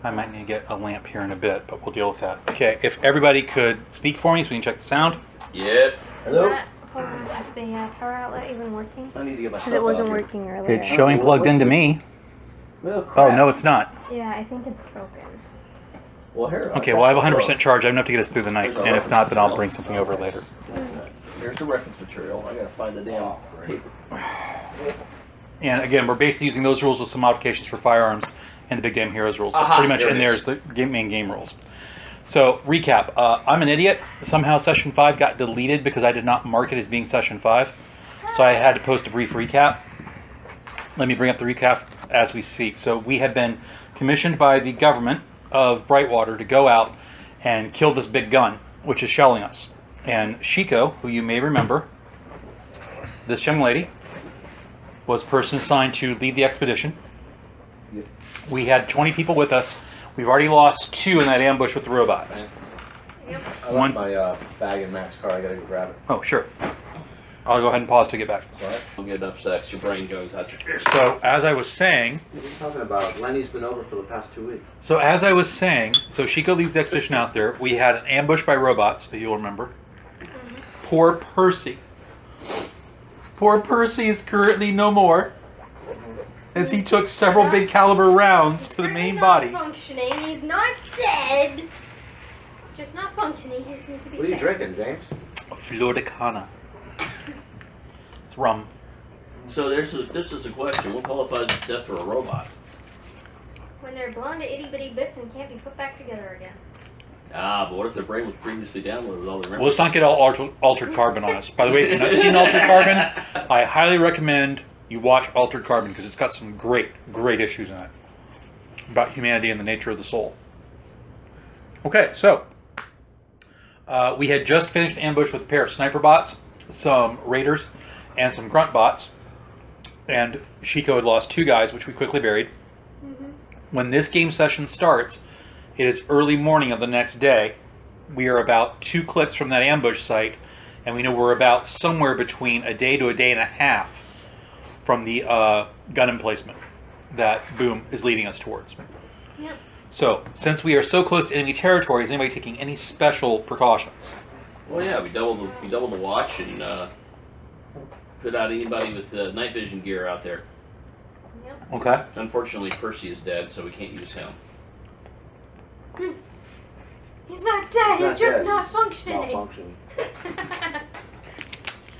I might need to get a lamp here in a bit, but we'll deal with that. Okay, if everybody could speak for me so we can check the sound. Yep. Hello? Is the power outlet even working? I need to get my Because stuff it wasn't out here. working earlier. It's showing plugged into me. Well, Oh, crap. no, it's not. Yeah, I think it's broken. Well, here. Okay, well, I have 100% charge. I have enough to get us through the night, and if not, then I'll bring something over later. Here's the reference material. I gotta find the damn paper. And again, we're basically using those rules with some modifications for firearms and the Big Damn Heroes rules. But Aha, pretty much there in it there is. is the main game rules. So, recap. I'm an idiot. Somehow Session 5 got deleted because I did not mark it as being Session 5. So I had to post a brief recap. Let me bring up the recap as we speak. So we had been commissioned by the government of Brightwater to go out and kill this big gun, which is shelling us. And Shiko, who you may remember, this young lady, was person assigned to lead the expedition. Yep. We had 20 people with us. We've already lost 2 in that ambush with the robots. Yep. I left my bag in Mac's car. I gotta go grab it. Oh, sure. I'll go ahead and pause to get back. Sorry? Don't get enough sex. Your brain goes out your ears. So, as I was saying, What are you talking about? Lenny's been over for the past 2 weeks. so Shiko leads the expedition out there. We had an ambush by robots, if you'll remember. Poor Percy. Poor Percy is currently no more, as he took several big caliber rounds to the main He's body. not functioning. He's not dead. He's just not functioning. He just needs to be What are you fixed. drinking, James? Flor de Cana. It's rum. So this is a question. What qualifies as death for a robot? When they're blown to itty bitty bits and can't be put back together again. Ah, but what if their brain was previously downloaded? All the Well, let's not get all altered carbon on us. By the way, if you've not seen Altered Carbon, I highly recommend you watch Altered Carbon because it's got some great issues in it about humanity and the nature of the soul. Okay, so we had just finished ambush with a pair of sniper bots, some raiders, and some grunt bots, and Shiko had lost 2 guys, which we quickly buried. When this game session starts, it is early morning of the next day. We are about 2 clicks from that ambush site, and we know we're about somewhere between a day to a day and a half from the gun emplacement that Boom is leading us towards. Yep. So, since we are so close to enemy territory, is anybody taking any special precautions? Well, yeah, we doubled the watch and put out anybody with night vision gear out there. Yep. Okay. Unfortunately, Percy is dead, so we can't use him. He's not dead. He's not just dead. not He's functioning. malfunctioning.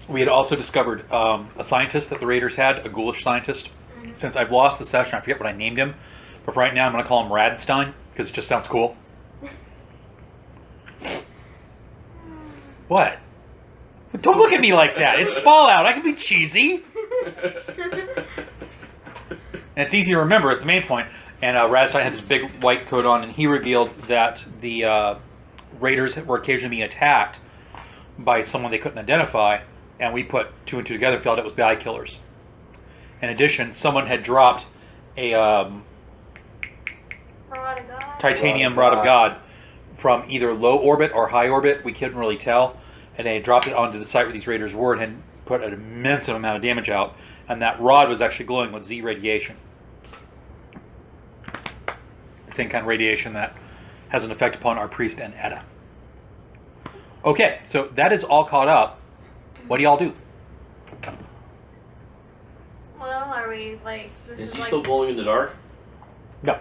We had also discovered a scientist that the Raiders had, a ghoulish scientist. Since I've lost the session, I forget what I named him. But for right now, I'm going to call him Radstein, because it just sounds cool. What? Don't look at me like that. It's Fallout. I can be cheesy. And it's easy to remember. It's the main point. And Radstein had this big white coat on, and he revealed that the Raiders were occasionally being attacked by someone they couldn't identify, and we put 2 and 2 together and felt it was the Eye Killers. In addition, someone had dropped a Rod of God. titanium Rod of God from either low orbit or high orbit. We couldn't really tell. And they had dropped it onto the site where these raiders were and had put an immense amount of damage out. And that rod was actually glowing with Z radiation. The same kind of radiation that has an effect upon our priest and Edda. Okay, so that is all caught up. What do y'all do? Well, are we like? This Is is he like. still glowing in the dark? No.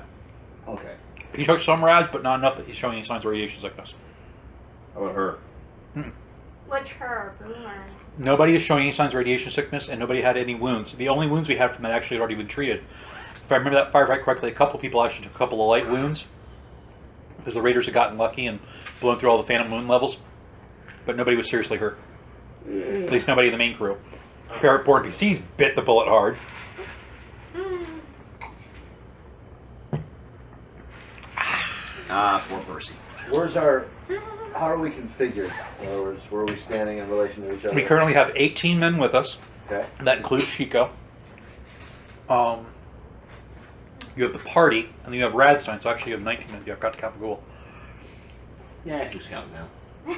Okay. He took some rads, but not enough that he's showing any signs of radiation sickness. How about her? Which her? Boomer. Nobody is showing any signs of radiation sickness, and nobody had any wounds. The only wounds we had from that actually had already been treated. If I remember that firefight correctly, a couple people actually took a couple of light wounds because the Raiders had gotten lucky and blown through all the Phantom Moon levels, but nobody was seriously hurt. At least nobody in the main crew. Poor NPCs bit the bullet hard. Ah, poor Percy. Where's our... How are we configured? In other words, where are we standing in relation to each other? We currently have 18 men with us. Okay. That includes Shiko. You have the party, and then you have Radstein, so actually you have 19 men. I've got to count the ghoul. Yeah, who's counting now?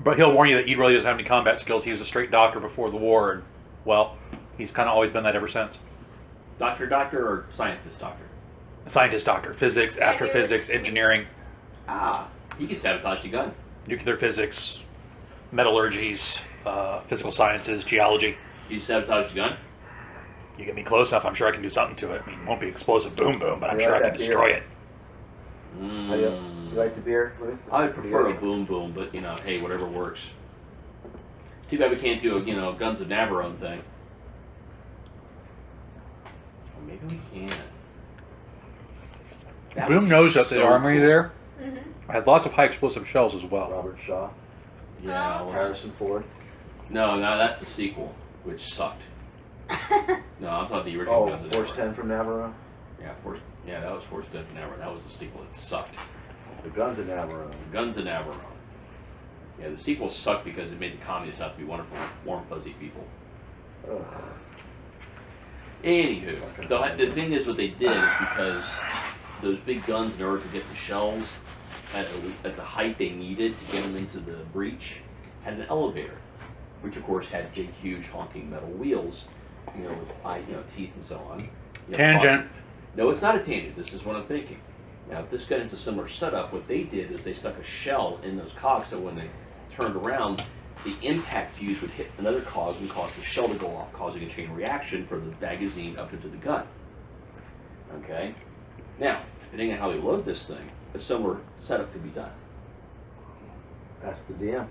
But he'll warn you that he really doesn't have any combat skills. He was a straight doctor before the war, and, well, he's kind of always been that ever since. Doctor or scientist doctor? Scientist, doctor, physics, astrophysics, engineering, Ah, you can sabotage the gun. nuclear physics, metallurgies, physical sciences, geology. You sabotage the gun. You get me close enough, I'm sure I can do something to it. I mean, it won't be explosive boom boom, but I'm You sure I like can that destroy beer? it. How do you like the beer, Ruth? I would prefer a Yeah. boom boom, but you know, hey, whatever works. Too bad we can't do a Guns of Navarone thing. Or maybe we can. That would Boom be knows that the so armory cool. there Mm-hmm. had lots of high explosive shells as well. Robert Shaw, Yeah. well, Harrison Ford. no, that's the sequel, which sucked. No, I'm talking the original Oh, Guns of Force Navarone. 10 from Navarone. Yeah, that was Force 10 from Navarone. That was the sequel. It sucked. The Guns of Navarone. Guns of Navarone. Yeah, the sequel sucked because it made the communists out to be wonderful, warm, fuzzy people. Ugh. Anywho, the thing is, what they did is because those big guns, in order to get the shells at the height they needed to get them into the breach, had an elevator, which of course had big, huge, honking metal wheels, with teeth and so on. Tangent. No, it's not a tangent. This is what I'm thinking. Now, if this gun has a similar setup, what they did is they stuck a shell in those cogs, so when they turned around, the impact fuse would hit another cog and cause the shell to go off, causing a chain reaction from the magazine up into the gun. Okay? Now, depending on how we load this thing, a similar setup could be done. That's the DM.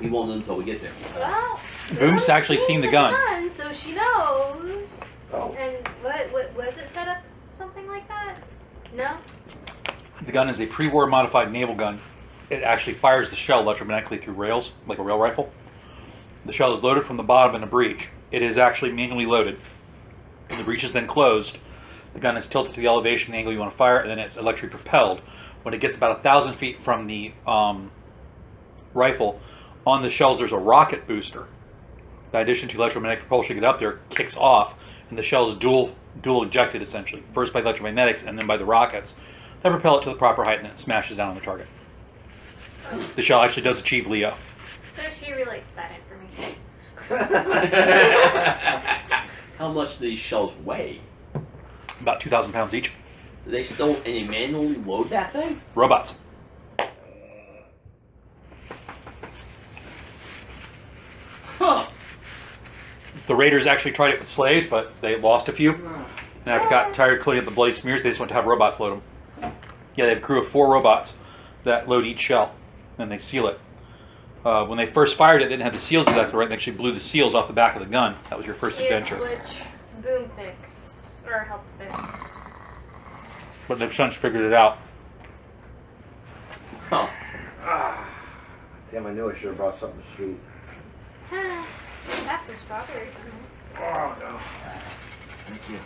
We won't know until we get there. Well, Boom's Boom's actually seen the gun. so she knows. Oh. And what was it set up? Something like that? No. The gun is a pre-war modified naval gun. It actually fires the shell electromagnetically through rails, like a rail rifle. The shell is loaded from the bottom in a breech. It is actually manually loaded. When the breech is then closed, the gun is tilted to the elevation, the angle you want to fire, and then it's electrically propelled. When it gets about 1,000 feet from the rifle, on the shells there's a rocket booster. In addition to electromagnetic propulsion, to get up there, kicks off, and the shell is dual ejected essentially. First by electromagnetics, and then by the rockets. That propel it to the proper height, and then it smashes down on the target. The shell actually does achieve Leo. So she relates that information. How much do these shells weigh? About 2,000 pounds each. Do they still manually load that thing? Robots. Huh. The Raiders actually tried it with slaves, but they lost a few. And after got tired of cleaning up the bloody smears, they just went to have robots load them. Yeah, they have a crew of 4 robots that load each shell, and they seal it. When they first fired it, they didn't have the seals exactly right. They actually blew the seals off the back of the gun. That was your first adventure. Which Boom fixed, or helped fix. But they've since figured it out. Huh. Damn, I knew I should have brought something sweet. Have some strawberries in there. Oh, no. Thank you.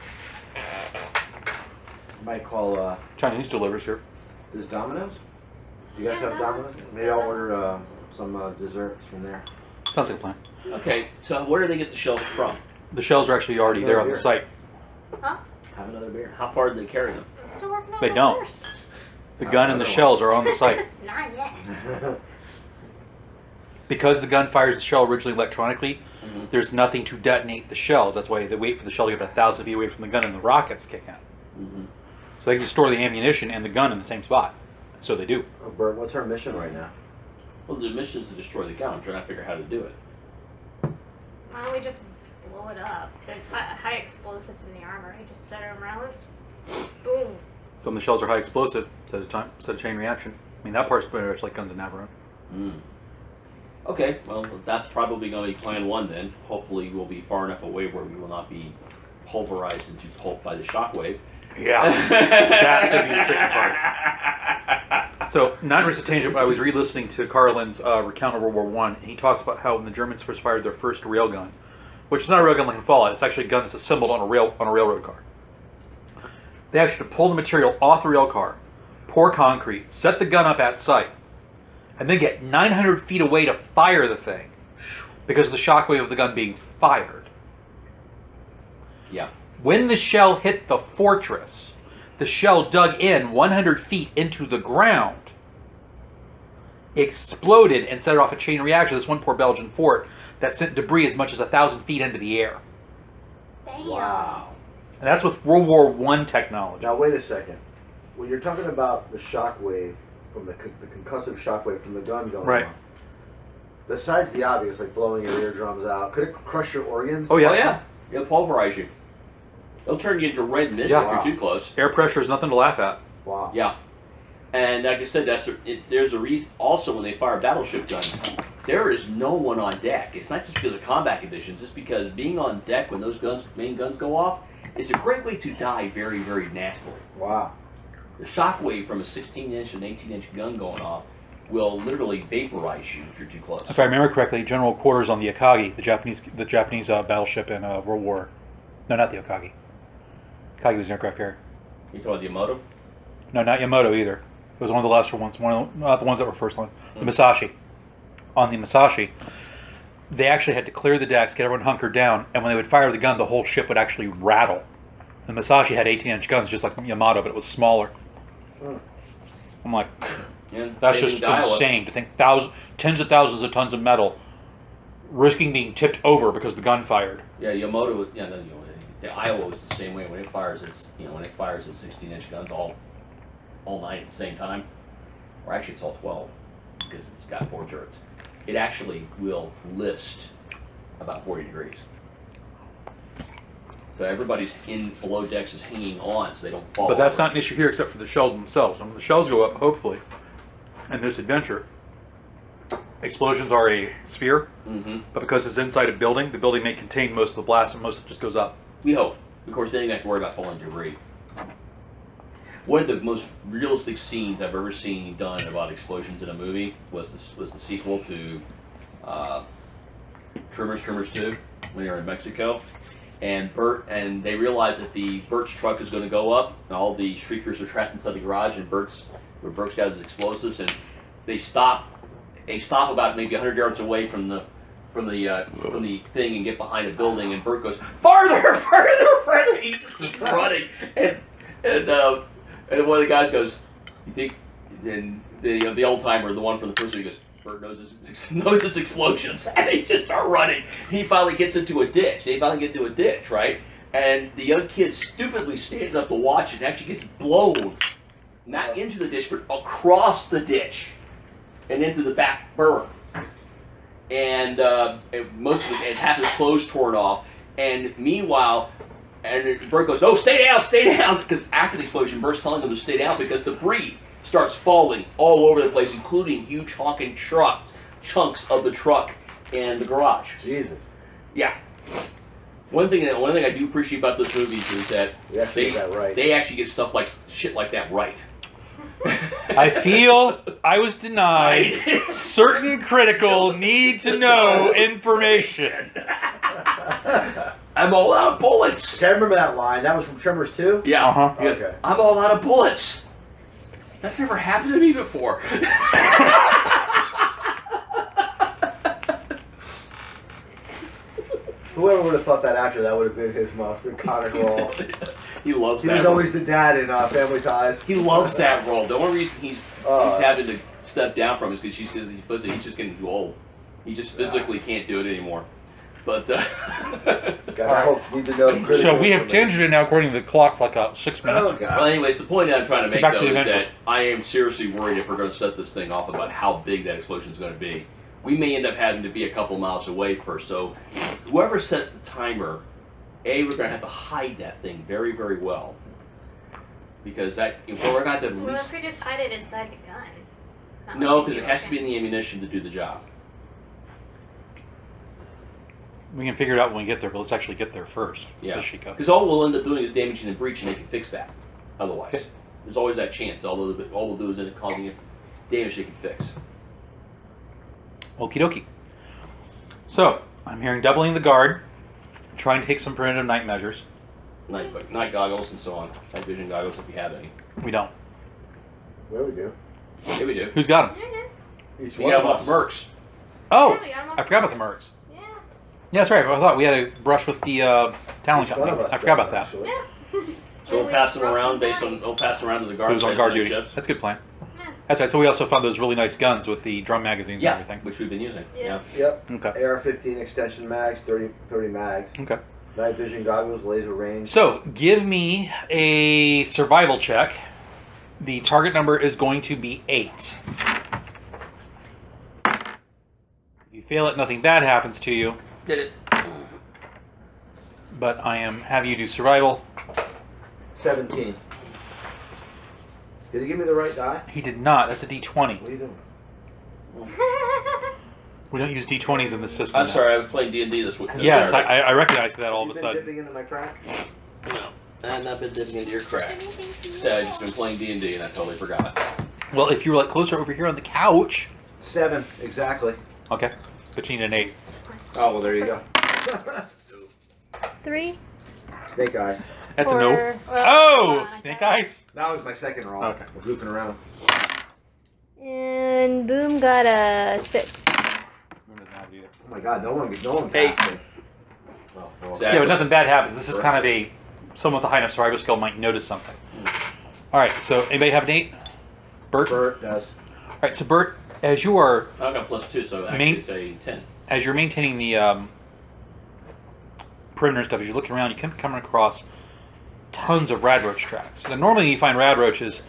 Might call, Chinese delivers here. this Domino's? Do you guys Yeah, have Domino's. Domino's? Maybe I'll order some desserts from there. Sounds like a plan. Okay, so where do they get the shells from? The shells are actually already there on the site. Huh? Have another beer. How far do they carry them? I'm still working on They my don't. first. The gun and the shells are on the site. Not yet. Because the gun fires the shell originally electronically, Mhm. there's nothing to detonate the shells. That's why they wait for the shell to get about 1,000 feet away from the gun and the rockets kick in. Mm-hmm. So they can store the ammunition and the gun in the same spot. So they do. Oh, Bert, what's our mission right now? Well, the mission is to destroy the gun. I'm trying to figure out how to do it. Why don't we just blow it up? There's high explosives in the armor. I just set them around. Boom. Some of the shells are high explosive, set of chain reaction. I mean, that part's pretty much like Guns of Navarone. Mm. Okay, well, that's probably going to be plan 1 then. Hopefully we'll be far enough away where we will not be pulverized into pulp by the shockwave. Yeah, that's going to be the tricky part. So, not just a tangent, but I was re-listening to Carlin's recount of World War I, and he talks about how when the Germans first fired their first railgun, which is not a railgun like in Fallout, it's actually a gun that's assembled on a railroad car. They actually pull the material off the rail car, pour concrete, set the gun up at site, and then get 900 feet away to fire the thing because of the shockwave of the gun being fired. Yeah. When the shell hit the fortress, the shell dug in 100 feet into the ground, exploded, and set it off a chain reaction. This one poor Belgian fort that sent debris as much as 1,000 feet into the air. Damn. Wow. And that's with World War I technology. Now wait a second. When you're talking about the shock wave from the concussive shock wave from the gun going Right. off, besides the obvious, like blowing your eardrums out, could it crush your organs? Oh, yeah. Oh yeah, it'll pulverize you. It'll turn you into red mist Yeah. if Wow. you're too close. Air pressure is nothing to laugh at. Wow. Yeah, and like I said, there's a reason. Also, when they fire battleship guns, there is no one on deck. It's not just because of combat conditions. It's because being on deck when those main guns go off, is a great way to die very, very nastily. Wow. The shock wave from a 16-inch and 18-inch gun going off will literally vaporize you if you're too close. If I remember correctly, general quarters on the Akagi, the Japanese battleship in World War. No, not the Akagi. Akagi was an aircraft carrier. You talking about the Yamato? No, not Yamato either. It was one of the lesser ones. Not the ones that were first line. The Musashi. On the Musashi, they actually had to clear the decks, get everyone hunkered down, and when they would fire the gun, the whole ship would actually rattle. The Musashi had 18-inch guns, just like Yamato, but it was smaller. I'm like, Yeah, that's saving just Iowa. insane to think tens of thousands of tons of metal risking being tipped over because the gun fired. Yeah, Yamato. Yeah, no, the Iowa was the same way. When it fires its 16-inch guns all night at the same time, or actually it's all 12 because it's got 4 turrets. It actually will list about 40 degrees. So everybody's below decks is hanging on so they don't fall. But that's over. not an issue here except for the shells themselves. When the shells go up, hopefully, in this adventure, explosions are a sphere, but because it's inside a building, the building may contain most of the blast and most of it just goes up. We hope. Of course, then you have to worry about falling debris. One of the most realistic scenes I've ever seen done about explosions in a movie was the sequel to Tremors 2 when they were in Mexico. And they realized that Bert's truck is going to go up, and all the shriekers are trapped inside the garage, and Bert's got his explosives, and they stop about maybe 100 yards away from the thing and get behind a building, and Bert goes farther, farther. He just keeps running, and one of the guys goes, "You think?" And the old timer, the one from the first movie, goes, "Bert knows his explosions," and they just start running. He finally gets into a ditch. They finally get into a ditch, right? And the young kid stupidly stands up to watch it and actually gets blown, not into the ditch, but across the ditch and into the back burrow. And most of it has his clothes torn off. And meanwhile, Bert goes, "No, stay down," because after the explosion, Bert's telling him to stay down because debris starts falling all over the place, including huge honking chunks of the truck and the garage. Jesus. Yeah. One thing I do appreciate about those movies is that Get that right. they actually get stuff like shit like that right. I feel I was denied certain critical need to know information. I'm all out of bullets. Okay, I remember that line. That was from Tremors 2? Yeah. Uh-huh. He goes, Okay. I'm all out of bullets. That's never happened to me before. Whoever would have thought that actor, that would have been his most iconic role. He loves He that was role. always the dad in Family Ties. He loves that role. The only reason he's Oh. having to step down from is because she says he's just getting too old. He just physically can't do it anymore. But Gotta hope, need to know critical So we have information. tangent now according to the clock for like 6 minutes. Oh, God. well, anyways, the point I'm trying to Let's make get back though to the is that adventure. I am seriously worried if we're going to set this thing off about how big that explosion is going to be. We may end up having to be a couple miles away first. So whoever sets the timer, we're going to have to hide that thing very, very well. Because we're going to have to at Well, least... if we just hide it inside the gun. It's not No, like because we it has to be can- in the ammunition to do the job. We can figure it out when we get there, but let's actually get there first, Yeah. says Chico. Because all we'll end up doing is damaging the breach, and they can fix that. Otherwise, Okay. there's always that chance. All we'll do is end up causing it damage they can fix. Okie dokie. So, I'm hearing doubling the guard, trying to take some preventive night measures. Night goggles and so on. Night vision goggles if you have any. We don't. Well, we do. Yeah, we do. Who's got them? Each We one got of them off us. Mercs. Oh, Yeah, we got 'em off I forgot about the Mercs. Yeah. Yeah, that's right. I thought we had a brush with the talent Each one company. of us I forgot does, about that. actually. Yeah. So we'll pass them around we'll pass them around to the guard. Who's on based guard their duty. shifts. That's a good plan. Yeah. That's right. So we also found those really nice guns with the drum magazines Yeah, and everything. which we've been using. Yeah. Yep. Okay. AR-15 extension mags, 30 mags. Okay. Night vision goggles, laser range. So, give me a survival check. The target number is going to be 8. If you fail it, nothing bad happens to you. Did it. But have you do survival. 17. Did he give me the right die? He did not. That's a D20. What are you doing? We don't use D20s in the system. I'm now. sorry, I was playing D&D this week. Yes, I recognize that all of a You been sudden. dipping into my crack? No, and I've been dipping into your crack. So I've just been playing D&D and I totally forgot. Well, if you were like closer over here on the couch. 7, exactly. Okay. But you need an 8. Oh, well, there you go. 3. Snake eye. That's a no. Or- Oh! Snake eyes? That was my second roll. Okay. I'm goofing around. And Boom got a 6. Oh my god, no one Hey. passed me. Oh, well. Exactly. Yeah, but nothing bad happens. This is kind of a... Someone with a high enough survival skill might notice something. Alright, so anybody have an 8? Bert? Bert does. Alright, so Bert, as you are... I've got +2, so actually it's a 10. As you're maintaining the perimeter stuff, as you're looking around, you come coming across tons of rad roach tracks. Now, normally you find rad roaches,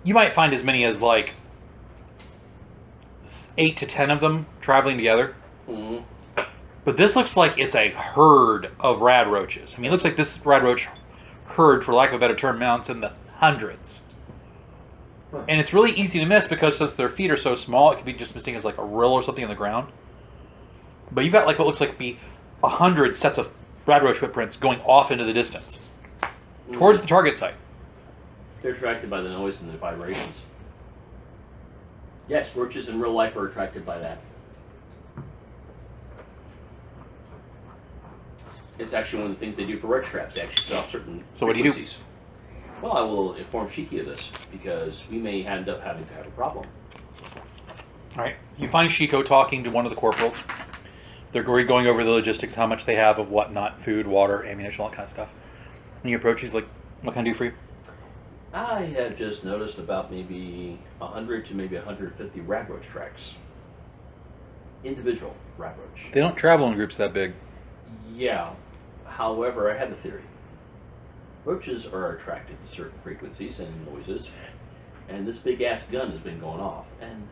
you might find as many as like 8 to 10 of them traveling together. Mm-hmm. But this looks like it's a herd of rad roaches. I mean, it looks like this rad roach herd, for lack of a better term, mounts in the hundreds. Huh. And it's really easy to miss because since their feet are so small, it could be just mistaken as like a rill or something on the ground. But you've got like what looks like to be 100 sets of rad roach footprints going off into the distance towards the target site. They're attracted by the noise and the vibrations. Yes, roaches in real life are attracted by that. It's actually one of the things they do for roach traps. They actually set off certain So what do you do? frequencies. Well, I will inform Shiki of this because we may end up having to have a problem. All right. You find Shiko talking to one of the corporals. They're going over the logistics, how much they have of whatnot, food, water, ammunition, all that kind of stuff. And you approach, he's like, what can I do for you? I have just noticed about maybe 100 to maybe 150 rad roach tracks. Individual rad roach. They don't travel in groups that big. Yeah. However, I have a theory. Roaches are attracted to certain frequencies and noises, and this big ass gun has been going off, and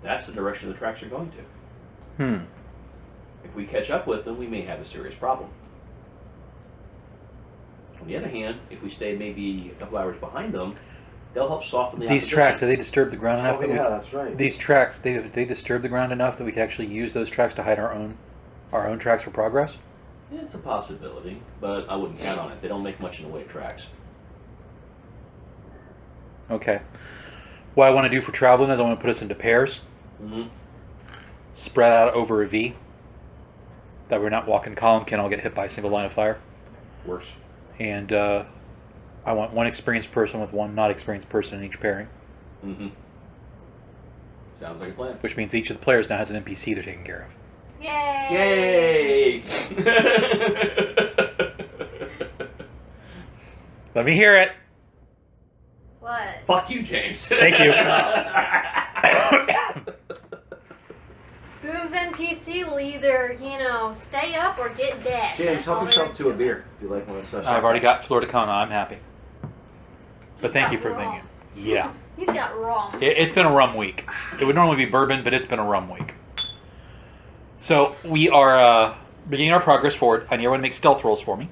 that's the direction the tracks are going to. If we catch up with them, we may have a serious problem. On the other hand, if we stay maybe a couple hours behind them, they'll help soften the These opposition. tracks, have they disturbed the ground enough Oh, that yeah, that's right. these tracks, they disturbed the ground enough that we could actually use those tracks to hide our own tracks for progress? It's a possibility, but I wouldn't count on it. They don't make much in the way of tracks. Okay. What I want to do for traveling is I want to put us into pairs, Mm-hmm. spread out over a V, that we're not walking column, can all get hit by a single line of fire. Works. And I want one experienced person with one not experienced person in each pairing, Mm-hmm. Sounds like a plan. which means each of the players now has an NPC they're taking care of. Yay! Yay! Let me hear it. What? Fuck you, James. Thank you. Boom's NPC will either, stay up or get dashed. James, That's all help there yourself is to a it. beer if you like one of such. I've already got Flor de Cana. I'm happy. But thank you for rum. thinking. Yeah. He's got rum. It's been a rum week. It would normally be bourbon, but it's been a rum week. So we are beginning our progress forward. I need everyone to make stealth rolls for me.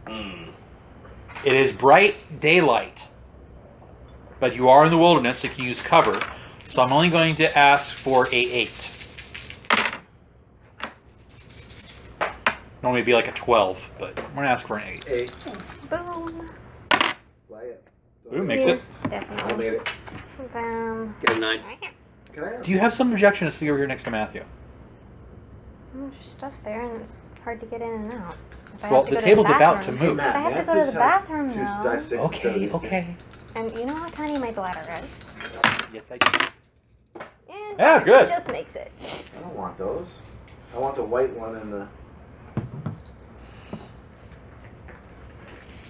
Mm. It is bright daylight, but you are in the wilderness, so you can use cover. So I'm only going to ask for a 8. Normally it'd be like a 12, but we're going to ask for an 8. 8. Boom. Play it. Ooh, makes it. I Definitely. made it. Boom. Get a 9. Can I have? Do you have some objection to sit over here next to Matthew? There's stuff there, and it's hard to get in and out. If I Well, have to the go to table's about bathroom- to move. But I have to Matt, go to please the help. bathroom Choose now. die 6 instead of Okay, these two. okay. And you know how tiny my bladder is. Yes, I do. And Yeah, good. It just makes it. I don't want those. I want the white one and the.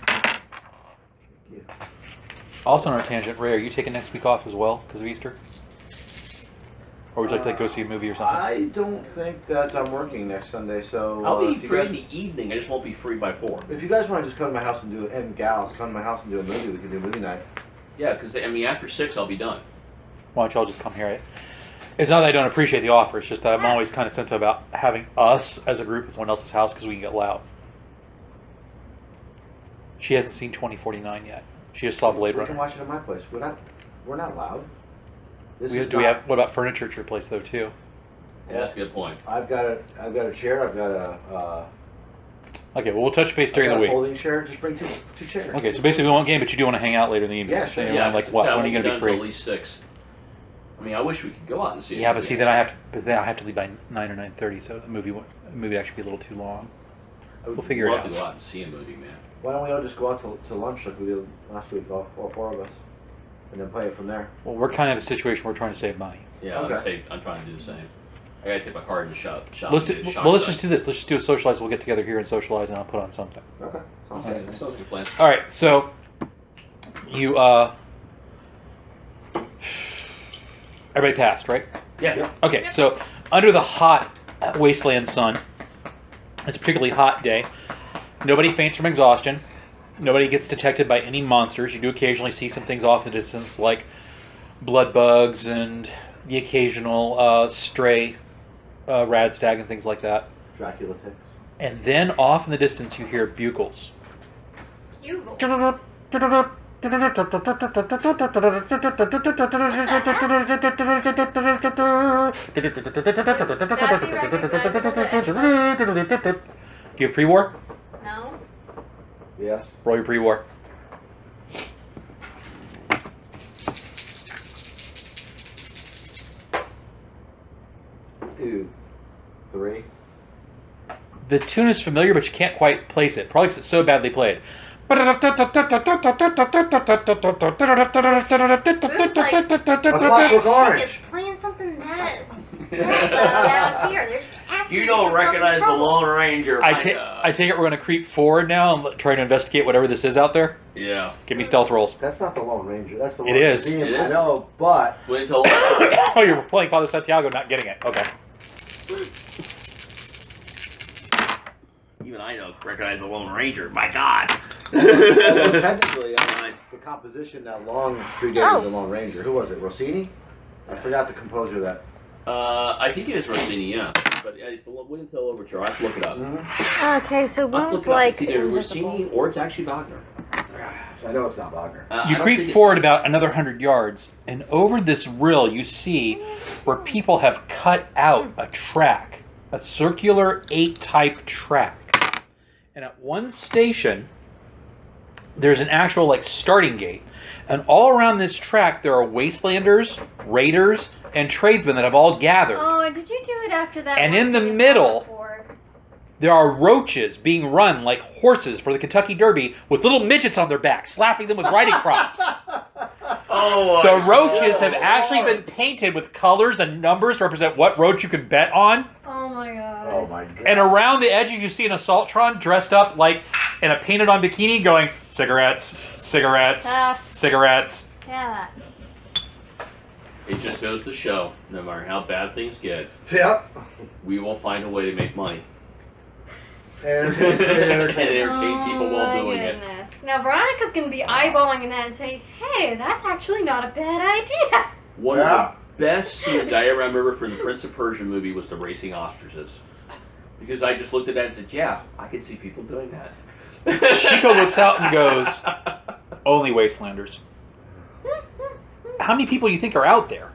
Thank you. Also on our tangent, Ray, are you taking next week off as well because of Easter? Or would you like to go see a movie or something? I don't think that I'm working next Sunday, so I'll be if you free guys, in the evening. I just won't be free by 4. if you guys want to just come to my house and do it, and gals come to my house and do a movie, we can do a movie night. Yeah, because I mean, after 6, I'll be done. Why don't y'all just come here? It's not that I don't appreciate the offer. It's just that I'm always kind of sensitive about having us as a group at someone else's house because we can get loud. She hasn't seen 2049 yet. She just saw Blade We can Runner. watch it at my place. We're not loud. This We, is do we not- have? What about furniture at your place though too? Yeah, that's a good point. I've got a chair. I've got a. Okay, well we'll touch base I've during got the a week. folding chair. Just bring two chairs. Okay, so basically we won't game, but you do want to hang out later in the evening. Yeah, So, sure. you know, like what? When are you going to be At free? least 6. I mean, I wish we could go out and see it. Yeah, but see, then I have to. But then I have to leave by 9 or 9:30, so the movie would actually be a little too long. I would we'll figure it love out. to go out and see a movie, man. Why don't we all just go out to lunch like we did last week, all 4 of us, and then play it from there? Well, we're kind of in a situation where we're trying to save money. Yeah, Okay. I'm trying to do the same. I gotta take my card in the shop. Let's just do this. Let's just do a socialize. We'll get together here and socialize, and I'll put on something. Okay. Sounds Okay, good. that sounds like a plan. All right, so you everybody passed, right? Yeah. Okay, Yep. so under the hot wasteland sun, it's a particularly hot day. Nobody faints from exhaustion. Nobody gets detected by any monsters. You do occasionally see some things off in the distance, like blood bugs and the occasional stray rad stag and things like that. Dracula ticks. And then off in the distance, you hear bugles. Bugle. Do you have pre-war? No. Yes. Roll your pre-war. Two. 3. The tune is familiar, but you can't quite place it. Probably because it's so badly played. It's Clockwork Orange. It's playing something that down here. They're just asking. You don't for something recognize the trouble. Lone Ranger. I my take God. it we're going to creep forward now and try to investigate whatever this is out there. Yeah. Give me stealth rolls. That's not the Lone Ranger. That's the It one. is. It I is? know, but Wait until. Oh, you're playing Father Santiago, not getting it. Okay. Even I don't recognize the Lone Ranger. My God. although technically, the composition that long predated the Lone Ranger. Who was it? Rossini? I forgot the composer of that. I think it is Rossini, yeah. But it's the Wait until Overture. I have to look it up. Okay, so I'll one have to was look it up. like It's either invisible. Rossini or it's actually Wagner. I know it's not Wagner. I You don't creep think it's- forward about another 100 yards, and over this rill you see where people have cut out a track, a circular 8-type track. And at one station, there's an actual starting gate. And all around this track, there are wastelanders, raiders, and tradesmen that have all gathered. Oh, did you do it after that? And one in the you middle- fought for? There are roaches being run like horses for the Kentucky Derby with little midgets on their back, slapping them with riding crops. Oh, The roaches have actually been painted with colors and numbers to represent what roach you can bet on. Oh my god. Oh my god. And around the edges, you see an assaultron dressed up like in a painted-on bikini, going cigarettes, cigarettes, Tough. cigarettes. Yeah. It just goes to show, no matter how bad things get, Yep. we will find a way to make money. And And entertainment. entertain people while my doing it. goodness. Now Veronica's gonna be eyeballing that and say, "Hey, that's actually not a bad idea." One Yeah. of the best scenes I ever remember from the Prince of Persia movie was the racing ostriches. Because I just looked at that and said, yeah, I can see people doing that. Chico looks out and goes, only wastelanders. How many people do you think are out there?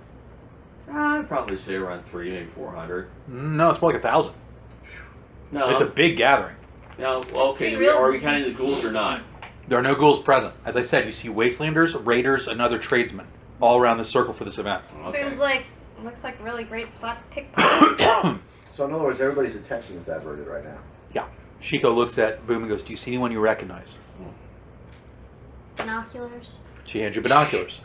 I'd probably say around 300, maybe 400. No, it's more like 1,000. No, It's a big gathering. no. Well, okay. Be real- Are we counting the ghouls or not? There are no ghouls present. As I said, you see wastelanders, raiders, and other tradesmen all around this circle for this event. Okay. Boom's like, looks like a really great spot to pick. So in other words, everybody's attention is diverted right now. Chico looks at Boom and goes, do you see anyone you recognize? Binoculars. She hands you binoculars.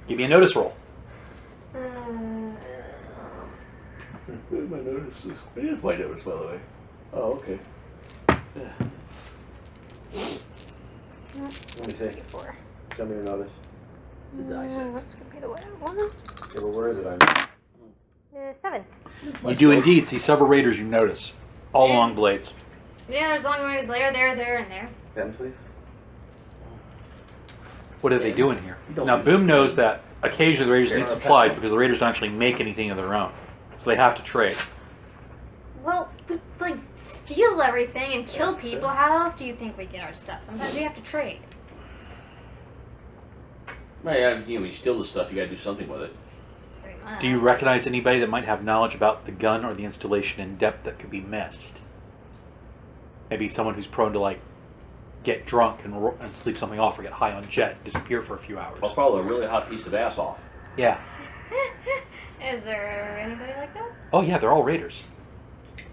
Give me a notice roll. Where's my notice? Where's my notice, by the way? Oh, okay. Let me see. Show me your notice. It's a dissect. What's gonna be the way I want Yeah, well, where is it? 7. You do indeed see several raiders you notice. All Yeah. long blades. Yeah, there's long ways there, and there. Pen, please. What are they doing here? You don't Now, do Boom that. knows that occasionally the raiders They're need on a supplies pen. because the raiders don't actually make anything of their own. So they have to trade. Well, we, like, steal everything and kill people. How else do you think we get our stuff? Sometimes we have to trade. Right, yeah, when you steal the stuff, you gotta do something with it. Pretty much. Do you recognize anybody that might have knowledge about the gun or the installation in depth that could be missed? Maybe someone who's prone to, like, get drunk and sleep something off or get high on jet, disappear for a few hours. I'll follow a really hot piece of ass off. Yeah. Is there anybody like that? Oh, yeah, they're all raiders.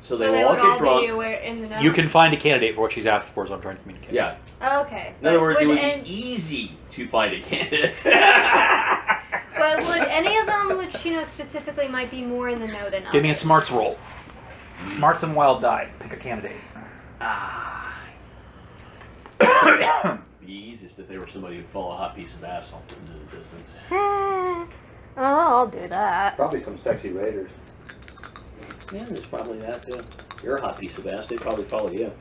So they So they will all would get all drunk. be aware in the know? You can find a candidate for what she's asking for, is what I'm trying to communicate. Yeah. Oh, okay. In other words, it would and- be easy to find a candidate. But would any of them, which you know specifically, might be more in the know than others? Give me a smarts roll. Smarts and wild die. Pick a candidate. Be easiest if they were somebody who'd follow a hot piece of ass off into the distance. Oh, I'll do that. Probably some sexy raiders. Yeah, there's probably that too. You're a hot piece of ass. They'd probably follow you.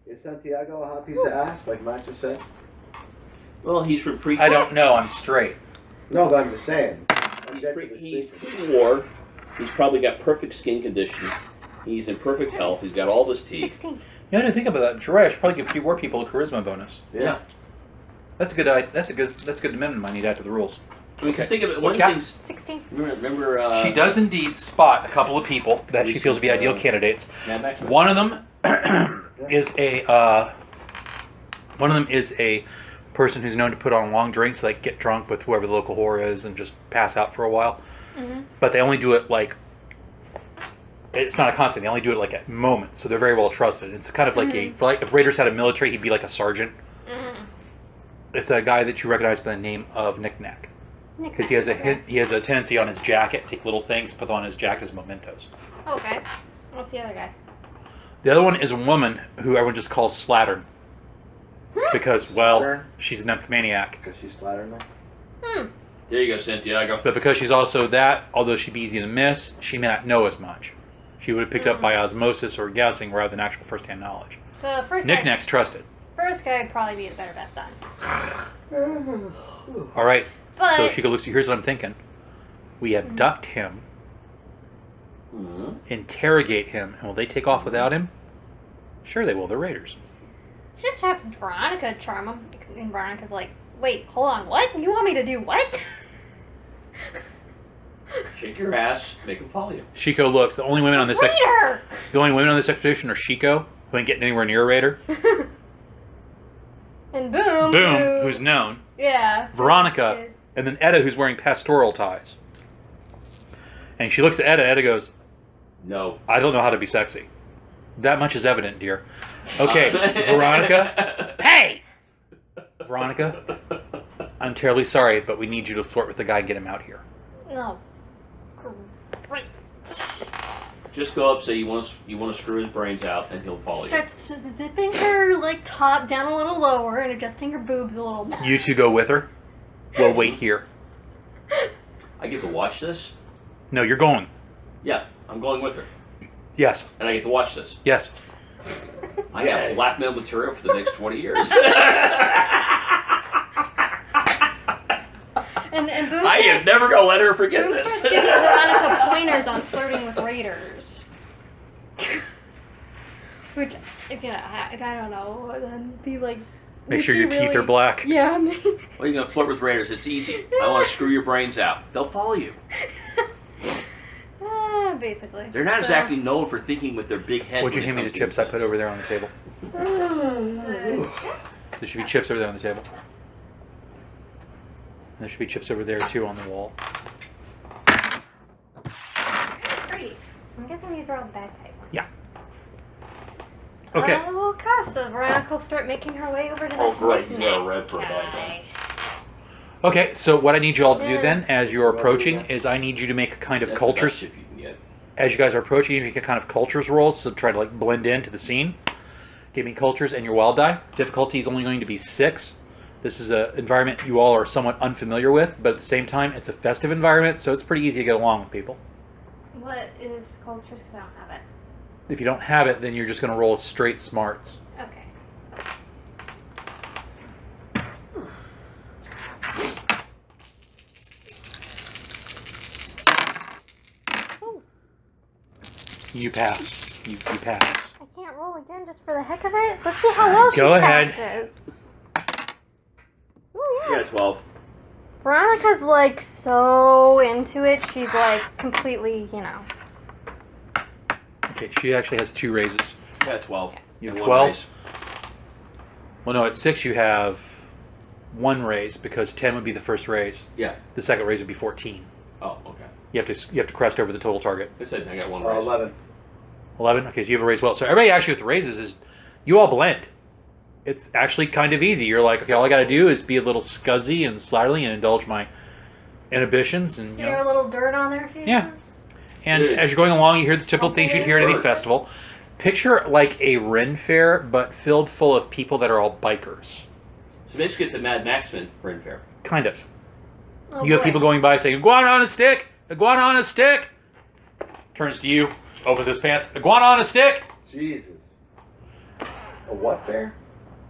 Is Santiago a hot piece of ass, like Matt just said? Well, he's from pre. I don't know. I'm straight. No, but I'm just saying. He's pre-war. He's probably got perfect skin condition. He's in perfect health. He's got all his teeth. 16. Yeah, I didn't think about that. Jiraiya should probably give pre-war people a charisma bonus. Yeah. That's a good. That's a good minimum I need to add to the rules. I mean, 'cause think of it. What One of you the got? things. 16. Remember. She does indeed spot a couple of people that she feels to be ideal candidates. Now back to One of them is a person who's known to put on long drinks, like get drunk with whoever the local whore is and just pass out for a while. Mm-hmm. But they only do it like, it's not a constant. They only do it like at moments, so they're very well trusted. It's kind of like if Raiders had a military, he'd be like a sergeant. Mm-hmm. It's a guy that you recognize by the name of Knick Knack, because he has a tendency on his jacket, take little things, put them on his jacket as mementos. Okay. What's the other guy? The other one is a woman who everyone just calls Slattern, because Slattern? she's an nymphomaniac. Because she's slattering them. There you go, Santiago. But because she's also that, although she'd be easy to miss, she may not know as much. She would have picked up by osmosis or guessing rather than actual first-hand knowledge. So the first Knick guy, Knack's trusted. first guy would probably be the better bet then. All right. But So Chico looks. Here's what I'm thinking. We abduct him, Mm-hmm. interrogate him, and will they take off without him? Sure, they will. They're raiders. just have Veronica charm him. And Veronica's like, wait, hold on, what? You want me to do what? Shake your ass, make them follow you. Chico looks. The only women on this Raider! the only women on this expedition are Chico, who ain't getting anywhere near a raider. And Boom. Boom, who's known. Yeah. Veronica, and then Etta, who's wearing pastoral ties. And she looks at Etta. Etta goes, No. I don't know how to be sexy. That much is evident, dear. Okay, Veronica. Hey! Veronica, I'm terribly sorry, but we need you to flirt with the guy and get him out here. No. Great. Just go up, say you want to screw his brains out, and he'll follow you. Starts zipping her like top down a little lower and adjusting her boobs a little more. You two go with her. We'll wait here. I get to watch this? No, you're going. Yeah, I'm going with her. Yes. And I get to watch this. Yes. I have blackmail material for the next 20 years. And Boom I am starts, never going to let her forget Boom this. starts giving Veronica pointers on flirting with raiders. Which, again, I don't know, then be like... Make sure your teeth are black. Yeah, Well, you're going to flirt with raiders. It's easy. I want to screw your brains out. They'll follow you. basically. They're not So- exactly known for thinking with their big head. Would you when it hand me the comes to chips I insects. put over there on the table? Chips? There should be chips over there on the table. And there should be chips over there too on the wall. Great. I'm guessing these are all the bagpipe ones. Yeah. Okay. Okay, so Veronica will start making her way over to Oh, this great. He's got a knick-knack red for a bag guy. Okay, so what I need you all to do then, as you're approaching, is I need you to make a kind of That's the cultures. best chip you can get. As you guys are approaching, you make a kind of cultures roll, so try to like blend into the scene. Give me cultures and your wild die. Difficulty is only going to be 6. This is an environment you all are somewhat unfamiliar with, but at the same time, it's a festive environment, so it's pretty easy to get along with people. What is cultures? Because I don't have it. If you don't have it, then you're just going to roll straight smarts. Okay. You pass. You pass. I can't roll again just for the heck of it. Let's see how well Go she ahead. passes. Ooh, yeah. Yeah, 12. Veronica's like so into it. She's like completely, you know. Okay, she actually has 2 raises. Yeah, 12. You have And 12? one raise. Well, no, at 6 you have 1 raise because 10 would be the first raise. Yeah. The second raise would be 14. Oh, okay. You have to crest over the total target. I said I got 1 raise. 11. 11. Okay, so you have a raise well. So everybody actually with the raises is you all blend. It's actually kind of easy. You're like, okay, all I got to do is be a little scuzzy and slyly and indulge my inhibitions and Smear a little dirt on their faces. Yeah. And Good. as you're going along, you hear the typical things you'd hear at any festival. Picture like a Ren Fair, but filled full of people that are all bikers. So basically, it's a Mad Max Ren Fair. Kind of. Oh, You have boy. people going by saying, iguana on a stick! Iguana on a stick! Turns to you, opens his pants, iguana on a stick! Jesus. A what fair?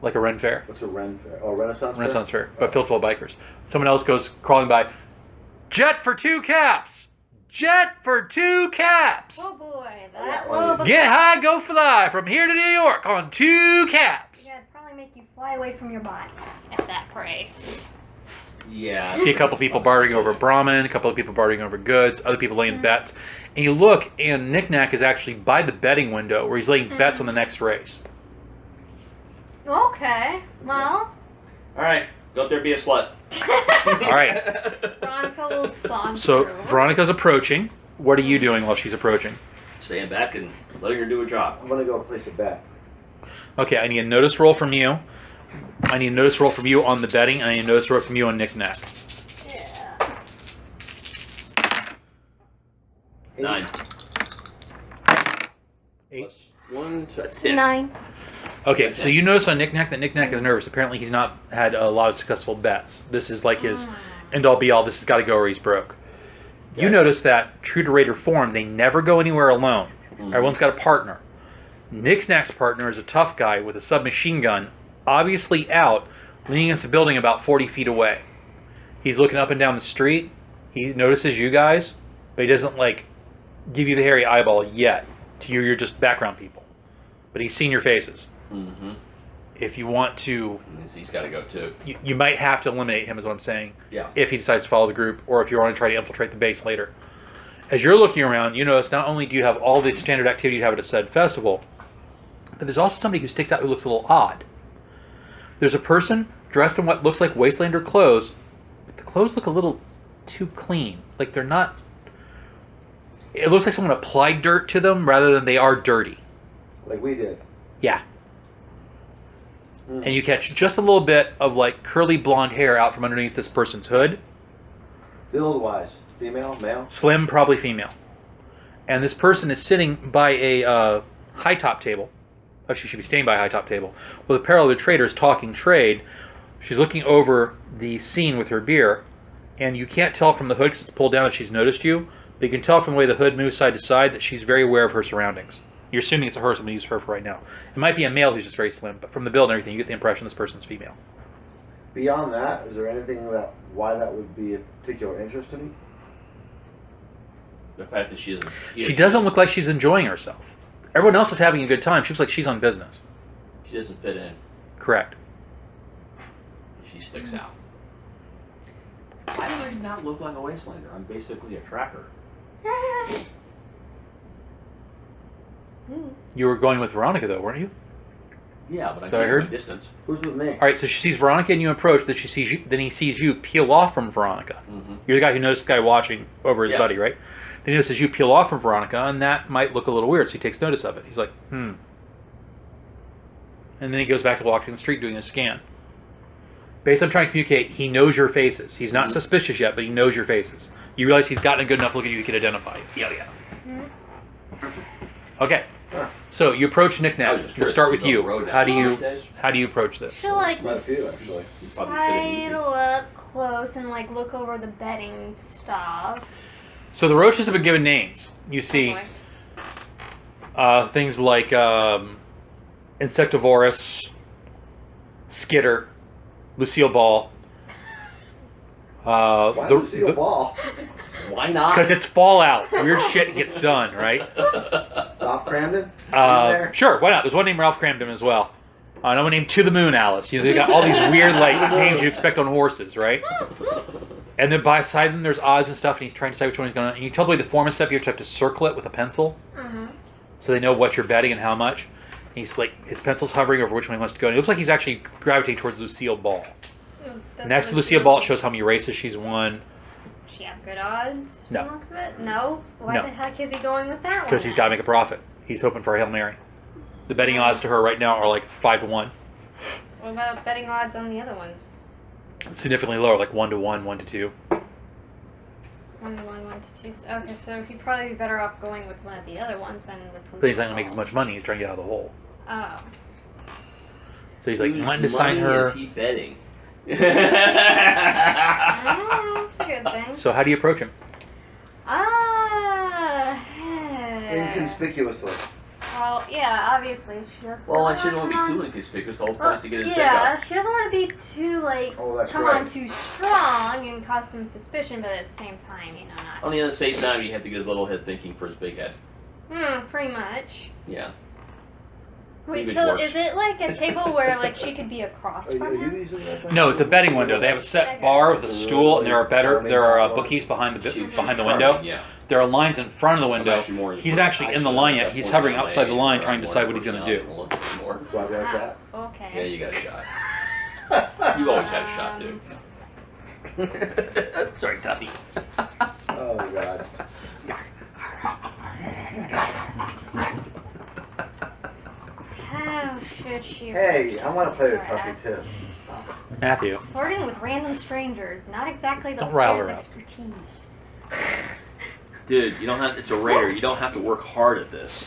Like a Ren Fair. What's a Ren fair? Oh, Renaissance fair? Renaissance Fair, but filled full of bikers. Someone else goes crawling by, jet for 2 caps! Jet for 2 caps! Oh boy, that low of a Get high, go fly, from here to New York on 2 caps! Yeah, it'd probably make you fly away from your body at that price. Yeah. I see a couple people bartering over Brahmin, a couple of people bartering over goods, other people laying bets. And you look, and Knick Knack is actually by the betting window where he's laying bets on the next race. Okay, well, All right. Go up there, be a slut. All right. Veronica will saunter So through. Veronica's approaching. What are you doing while she's approaching? Staying back and letting her do her job. I'm gonna go place a bet. Okay, I need a notice roll from you. I need a notice roll from you on the betting, and I need a notice roll from you on Knick Knack. Yeah. 9. 8. Plus 1, so that's 10. 9. Okay, so you notice on Knick Knack that Knick Knack is nervous. Apparently he's not had a lot of successful bets. This is like his end-all be-all. This has got to go or he's broke. You notice that, true to Raider form, they never go anywhere alone. Everyone's got a partner. Knick Knack's partner is a tough guy with a submachine gun, obviously out, leaning against a building about 40 feet away. He's looking up and down the street. He notices you guys, but he doesn't, like, give you the hairy eyeball yet. To you, you're just background people. But he's seen your faces. Mm-hmm. If you want to, He's got to go too. you might have to eliminate him, is what I'm saying. Yeah. If he decides to follow the group, or if you want to try to infiltrate the base later. As you're looking around, you notice not only do you have all the standard activity you'd have at a said festival, but there's also somebody who sticks out who looks a little odd. There's a person dressed in what looks like wastelander clothes, but the clothes look a little too clean. Like they're not... It looks like someone applied dirt to them rather than they are dirty. Like we did. Yeah. And you catch just a little bit of like curly blonde hair out from underneath this person's hood. Build-wise. Female? Male? Slim, probably female. And this person is sitting by a high top table. Oh, she should be standing by a high top table. With a pair of other traders talking trade. She's looking over the scene with her beer. And you can't tell from the hood because it's pulled down that she's noticed you. But you can tell from the way the hood moves side to side that she's very aware of her surroundings. You're assuming it's a her, so I'm going to use her for right now. It might be a male who's just very slim, but from the build and everything, you get the impression this person's female. Beyond that, is there anything that why that would be a particular interest to me? The fact that she isn't. She doesn't look like she's enjoying herself. Everyone else is having a good time. She looks like she's on business. She doesn't fit in. Correct. She sticks out. Why do I not look like a wastelander? I'm basically a tracker. You were going with Veronica, though, weren't you? Yeah, but I So I can't heard- my distance. Who's with me? All right, so she sees Veronica and you approach. Then she sees you. Then he sees you peel off from Veronica. Mm-hmm. You're the guy who noticed the guy watching over his Yeah. buddy, right? Then he notices you peel off from Veronica, and that might look a little weird. So he takes notice of it. He's like, And then he goes back to walking the street doing a scan. Basically, I'm trying to communicate. He knows your faces. He's not suspicious yet, but he knows your faces. You realize he's gotten a good enough look at you he can identify you. Yeah. Okay. So you approach I was knickknack. just We'll curious, start with go the you. road How do down you these days? approach this? She'll like Quite a few, actually. Probably fit in easy. sidle up close and like look over the bedding stuff. So the roaches have been given names. You see things like Insectivorous, Skitter, Lucille Ball. Why Lucille Ball? Why not? Because it's Fallout. Weird shit gets done, right? Ralph Cramden? Sure, why not? There's one named Ralph Cramden as well. Another one named To the Moon Alice. You know, they got all these weird like names you expect on horses, right? And then beside them there's odds and stuff, and he's trying to decide which one he's going to. And you tell the way the form and stuff, you have to circle it with a pencil, so they know what you're betting and how much. And he's like, his pencil's hovering over which one he wants to go. And it looks like he's actually gravitating towards Lucille Ball. Next to Lucille Ball, it shows how many races she's won. Does she have good odds? No. From the looks of it? No. Why No. the heck is he going with that one? Because he's got to make a profit. He's hoping for a Hail Mary. The betting odds to her right now are like 5-1. What about betting odds on the other ones? Significantly lower, like 1-1, 1-2. 1 to 1, 1 to 2. Okay, so he'd probably be better off going with one of the other ones than with. But he's not going to make as much money. He's trying to get out of the hole. Oh. So he's like, Whose wanting to sign money her. is he betting? Oh, that's a good thing. So how do you approach him? Inconspicuously. Well, yeah, obviously she doesn't. Well, I shouldn't want to be too inconspicuous. The whole point is to get his dick Yeah, out. she doesn't want to be too like Oh, that's come right. on too strong and cause some suspicion, but at the same time, you know, not. On the other same time, you have to get his little head thinking for his big head. Pretty much. Yeah. Wait, Cleavage so works. is it like a table where like she could be across Are from you him? using that thing? No, it's a betting window. They have a set bar with a stool, and there are bookies behind the She's behind the charming, window. Yeah. There are lines in front of the I'm window. actually more He's not actually in the line yet. He's hovering outside the line, trying to decide what he's going to do. So I got a shot. Okay. Yeah, you got a shot. You always have a shot, dude. Sorry, Tuffy. Oh, God. How should she? Hey, I want to play with Sorry, Tuffy, too. Matthew, Flirting with random strangers, not exactly the Don't rile player's her up. expertise. Dude, you don't have. It's a raider. You don't have to work hard at this.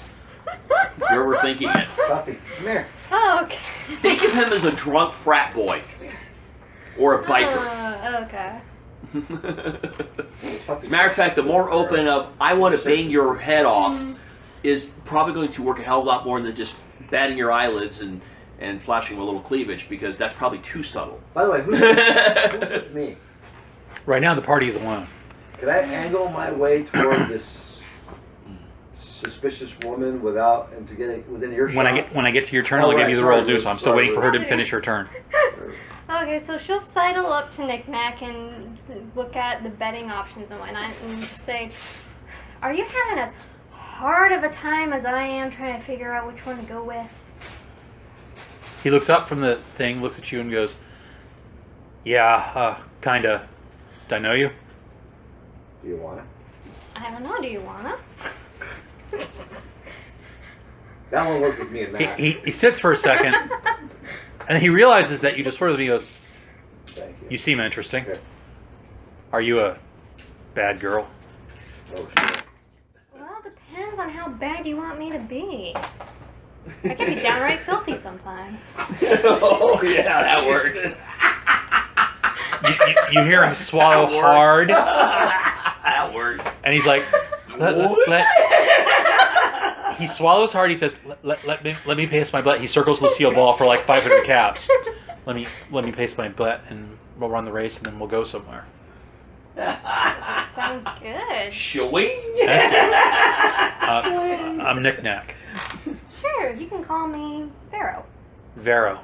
You're overthinking it. Tuffy, come here. Oh, okay. Think of him as a drunk frat boy or a biker. Okay. As a matter of fact, the more open of "I want to bang your head off" is probably going to work a hell of a lot more than just batting your eyelids and flashing a little cleavage, because that's probably too subtle. By the way, who's with me? right now the party is alone. Could I angle my way toward this suspicious woman without and to get it within earshot? When I get to your turn, I'll give you the roll to do so. I'm still waiting for her to finish her turn. Okay, so she'll sidle up to Knick-Knack and look at the betting options and whatnot and just say, are you having as hard of a time as I am trying to figure out which one to go with? He looks up from the thing, looks at you, and goes, "Yeah, kinda. Do I know you?" Do you want it? I don't know, do you wanna? That one looked at me and Matt. He sits for a second, and he realizes that you just flirted with me. He goes, Thank you. "You seem interesting. Okay. Are you a bad girl?" Oh, shit. Well, it depends on how bad you want me to be. I can be downright filthy sometimes. Oh yeah, that works. You hear him swallow That worked. hard, That works. and he's like, he swallows hard. He says, let me paste my butt. He circles Lucille Ball for like 500 caps. Let me paste my butt, and we'll run the race, and then we'll go somewhere. Sounds good. Showing. I'm Knick-Knack. Sure, you can call me Pharaoh. Vero.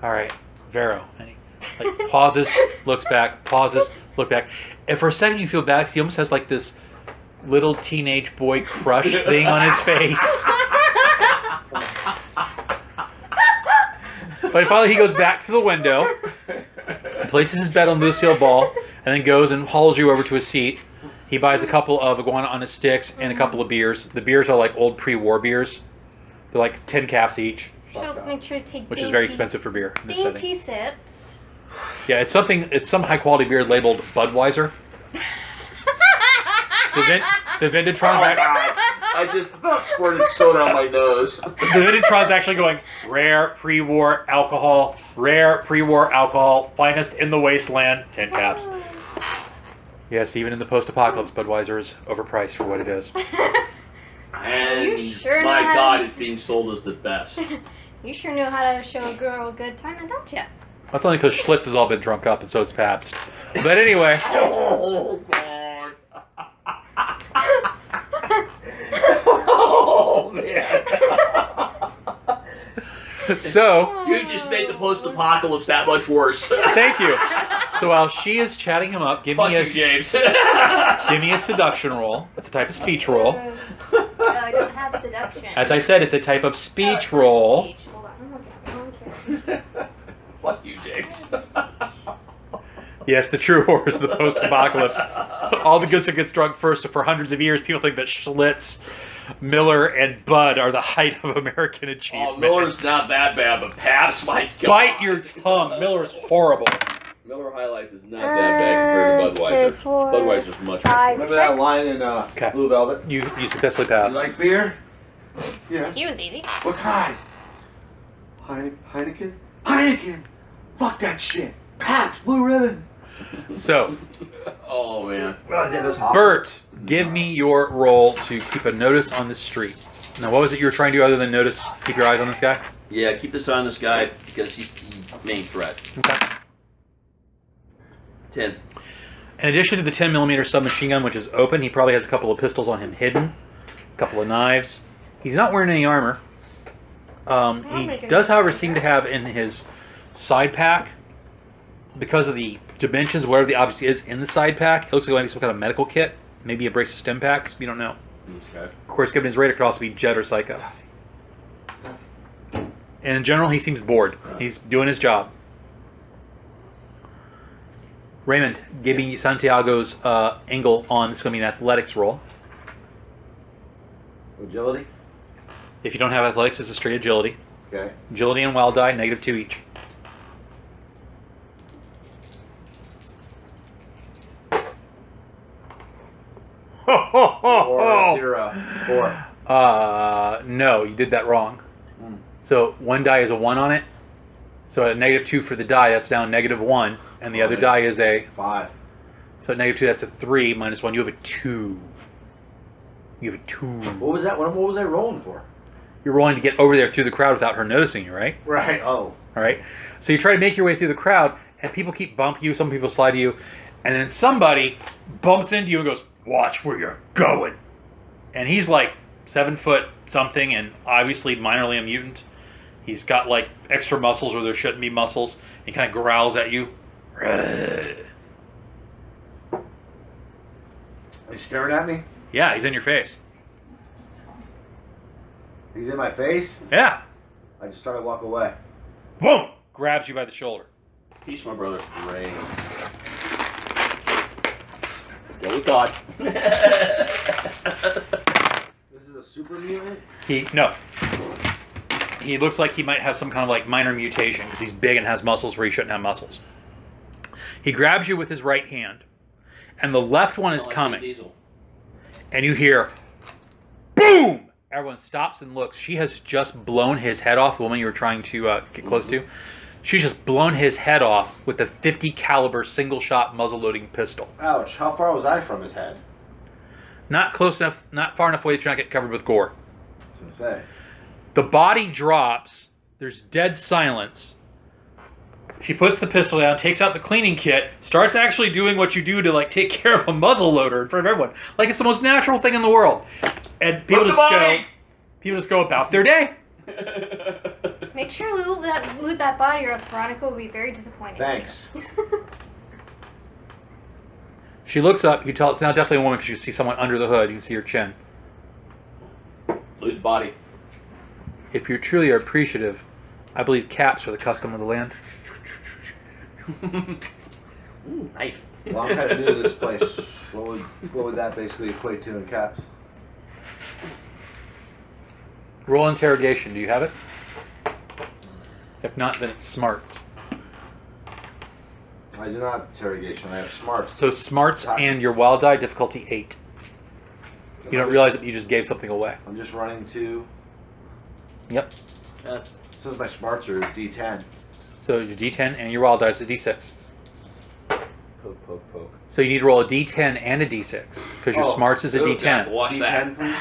All right, Vero. And he pauses, looks back, pauses, look back. And for a second you feel bad because he almost has like this little teenage boy crush thing on his face. But finally he goes back to the window, places his bet on Lucille Ball, and then goes and hauls you over to a seat. He buys a couple of iguana on his sticks and a couple of beers. The beers are like old pre-war beers. They're like 10 caps each, She'll make sure to take which is very expensive for beer in this setting. dainty sips. Yeah, it's some high quality beer labeled Budweiser. The Vinditron's Oh, God. I just about squirted soda on my nose. The Minitron's actually going, rare pre-war alcohol, finest in the wasteland, 10 caps. Yes, even in the post-apocalypse, Budweiser is overpriced for what it is. And You sure my know God, how- it's being sold as the best. You sure know how to show a girl a good time, don't you? That's only because Schlitz has all been drunk up, and so is Pabst. But anyway, Oh, God. Oh, man. so, You just made the post-apocalypse that much worse. thank you. So while she is chatting him up, give Fuck me you, a James. seduction roll. It's a type of speech roll. I don't have seduction. As I said, it's a type of speech Oh, it's roll. speech. Hold on, I'm looking at it. Okay. Fuck you, James. Yes, the true horrors of the post-apocalypse. All the goods that gets drunk first. So for hundreds of years, people think that Schlitz, Miller, and Bud are the height of American achievement. Oh, Miller's not that bad, but Pabst, my God. Bite your tongue. Miller's horrible. Miller High Life is not that bad compared to Budweiser. Okay, 4, Budweiser's much 5, worse. Remember that 6. line in Okay. Blue Velvet? You successfully You passed. like beer? Yeah. He was easy. What kind? Heineken? Heineken! Fuck that shit. Pabst, Blue Ribbon. So, Oh, man. Bert, give me your role to keep a notice on the street. Now, what was it you were trying to do other than notice? Keep your eyes on this guy? Yeah, keep this eye on this guy because he's the main threat. Okay. 10. In addition to the 10mm submachine gun, which is open, he probably has a couple of pistols on him hidden, a couple of knives. He's not wearing any armor. He does, however, seem to have in his side pack, because of the dimensions, whatever the object is in the side pack, it looks like it might be some kind of medical kit, maybe a brace of stim packs. We don't know. Okay. Of course, given his radar, could also be Jet or Psycho. And in general, he seems bored. He's doing his job. Raymond, give me Santiago's angle on, this is going to be an athletics roll. Agility? If you don't have athletics, it's a straight agility. Okay. Agility and wild die, -2 each. Or 0. 4. No, you did that wrong. Hmm. So one die is a 1 on it. So at -2 for the die, that's now -1. And the other Okay. die is a... 5. So at -2, that's a 3 minus 1. You have a 2. You have a 2. What was that? What was I rolling for? You're rolling to get over there through the crowd without her noticing you, right? Right. Oh. All right. So you try to make your way through the crowd, and people keep bumping you. Some people slide to you, and then somebody bumps into you and goes, "Watch where you're going." And he's like 7 foot something, and obviously minorly a mutant. He's got like extra muscles where there shouldn't be muscles. He kind of growls at you. He's staring at me? Yeah, he's in your face. He's in my face? Yeah. I just started to walk away. Boom! Grabs you by the shoulder. Peace, my brother. Rain. Go with God. This is a super mutant? No. He looks like he might have some kind of like minor mutation because he's big and has muscles where he shouldn't have muscles. He grabs you with his right hand, and the left one is coming. Diesel. And you hear, boom! Everyone stops and looks. She has just blown his head off, the woman you were trying to get close to. She's just blown his head off with a .50 caliber single shot muzzle loading pistol. Ouch. How far was I from his head? Not close enough, not far enough away that you're not getting covered with gore. I was going to say. The body drops. There's dead silence. She puts the pistol down, takes out the cleaning kit, starts actually doing what you do to like take care of a muzzle loader in front of everyone. Like it's the most natural thing in the world. And people just go about their day. Make sure you loot that body, or else Veronica will be very disappointed. Thanks. She looks up. You can tell it's now definitely a woman because you see someone under the hood. You can see her chin. Loot the body. If you truly are appreciative, I believe caps are the custom of the land. Ooh, knife. Well, I'm kind of new to this place. What would that basically equate to in caps? Roll interrogation. Do you have it? If not, then it's smarts. I do not have interrogation. I have smarts. So smarts and your wild die difficulty 8. You don't realize that you just gave something away. I'm just running to. Yep. It says my smarts are D10. So your D10 and your wild dice is a D6. Poke, poke, poke. So you need to roll a D10 and a D6 because your smarts is a Ooh, got to D10. watch that. D10, please.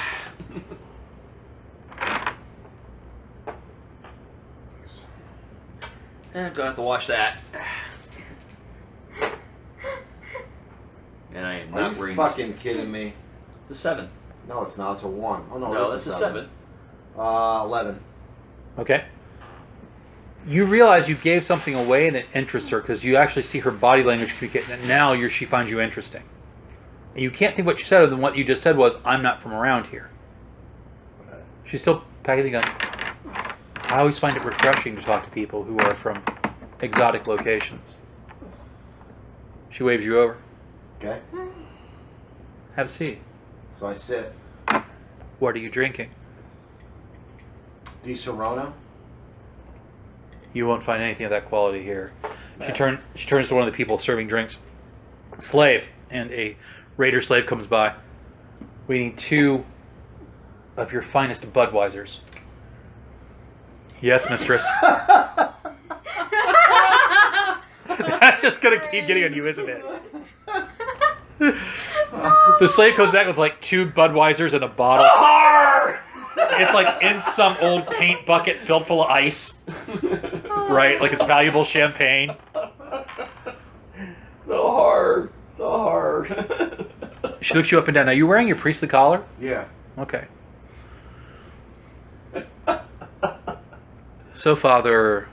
I'm gonna have to watch that. And I am Are not you wearing fucking kidding me? It's a 7. No, it's not. It's a 1. Oh, no, No, it is that's a 7. 11. Okay. You realize you gave something away and it interests her because you actually see her body language communicating that now she finds you interesting. And you can't think what you said other than what you just said was, I'm not from around here. She's still packing the gun. I always find it refreshing to talk to people who are from exotic locations. She waves you over. Okay. Have a seat. So I sit. What are you drinking? Di Serrano. You won't find anything of that quality here. She turns to one of the people serving drinks. Slave. And a raider slave comes by. We need 2 of your finest Budweisers. Yes, mistress. That's just going to keep getting on you, isn't it? The slave comes back with like 2 Budweisers and a bottle. It's like in some old paint bucket filled full of ice. Right? Like it's valuable champagne. So hard. So hard. She looks you up and down. Now, you wearing your priestly collar? Yeah. Okay. So, Father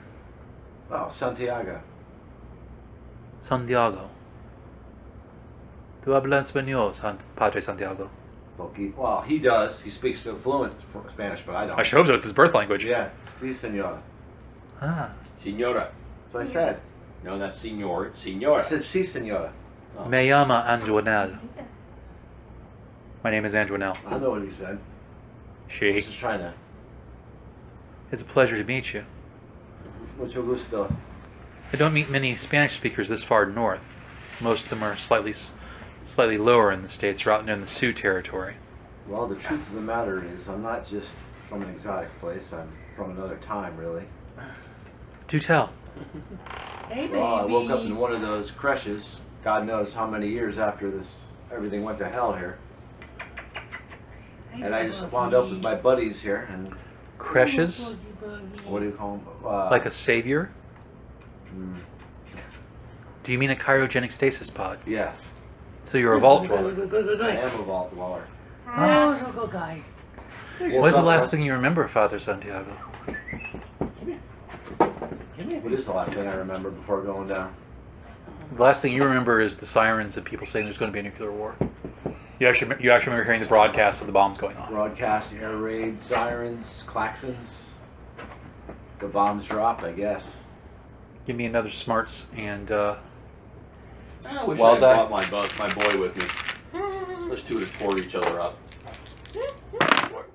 Oh, Santiago. Santiago. Tu hablas español, Padre Santiago? Well, he does. He speaks fluent Spanish, but I don't. I should hope so. It's his birth language. Yeah. Si, senora. Ah. Senora. That's what I said. No, not senor. I Senora. said si, senora. Me llama Anjuanel. My name is Anjuanel. I know what he said. I She. was just trying to. It's a pleasure to meet you. Mucho gusto. I don't meet many Spanish speakers this far north. Most of them are slightly lower in the states, or out in the Sioux territory. Well, the truth of the matter is, I'm not just from an exotic place. I'm from another time, really. Do tell. Hey, Well, I woke up in one of those creches. God knows how many years after everything went to hell here. And I just wound up with my buddies here, and Creches? what do you call them? Like a savior? Do you mean a cryogenic stasis pod? Yes, So you're a vault dweller. I am a vault dweller. Oh, so good guy. What was the last thing you remember, Father Santiago? What is the last thing I remember before going down? The last thing you remember is the sirens and people saying there's going to be a nuclear war. You actually remember hearing the broadcast of the bombs going off. Broadcast, air raid, sirens, klaxons. The bombs dropped, I guess. Give me another smarts and I wish Well I had done. brought my boy with me. Those two would have tore each other up.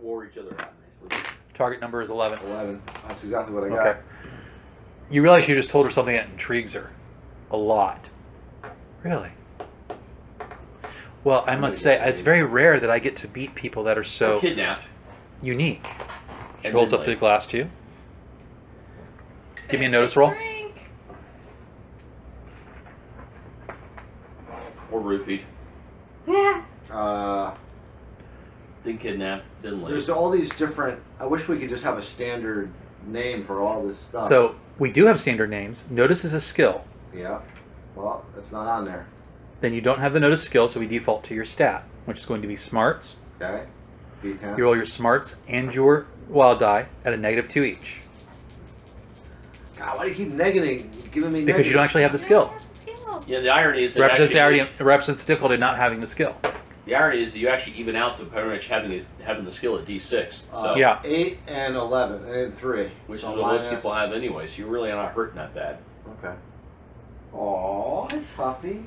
Wore each other out nicely. target number is 11. 11. That's exactly what I got. Okay. You realize you just told her something that intrigues her a lot. Really? Well, I must say, it's very rare that I get to meet people that are so Kidnapped. unique. She And holds then, up the like- glass to you. Give me a notice roll. Drink. Or roofied. Yeah. Didn't kidnap. Didn't leave. There's all these different. I wish we could just have a standard name for all this stuff. So we do have standard names. Notice is a skill. Yeah. Well, it's not on there. Then you don't have the notice skill, so we default to your stat, which is going to be smarts. Okay. D10. You roll your smarts and your wild die at a -2 each. God, why do you keep negating? Giving me Because you don't actually have the skill. Yeah, the irony is It that represents, actually it represents the difficulty of not having the skill. the irony is that you actually even out to pretty much having the skill at D6. So, Yeah. 8 and 11 and 3. which is So what most minus- people have anyway. So you're really not hurting that bad. Okay. Aw, Puffy.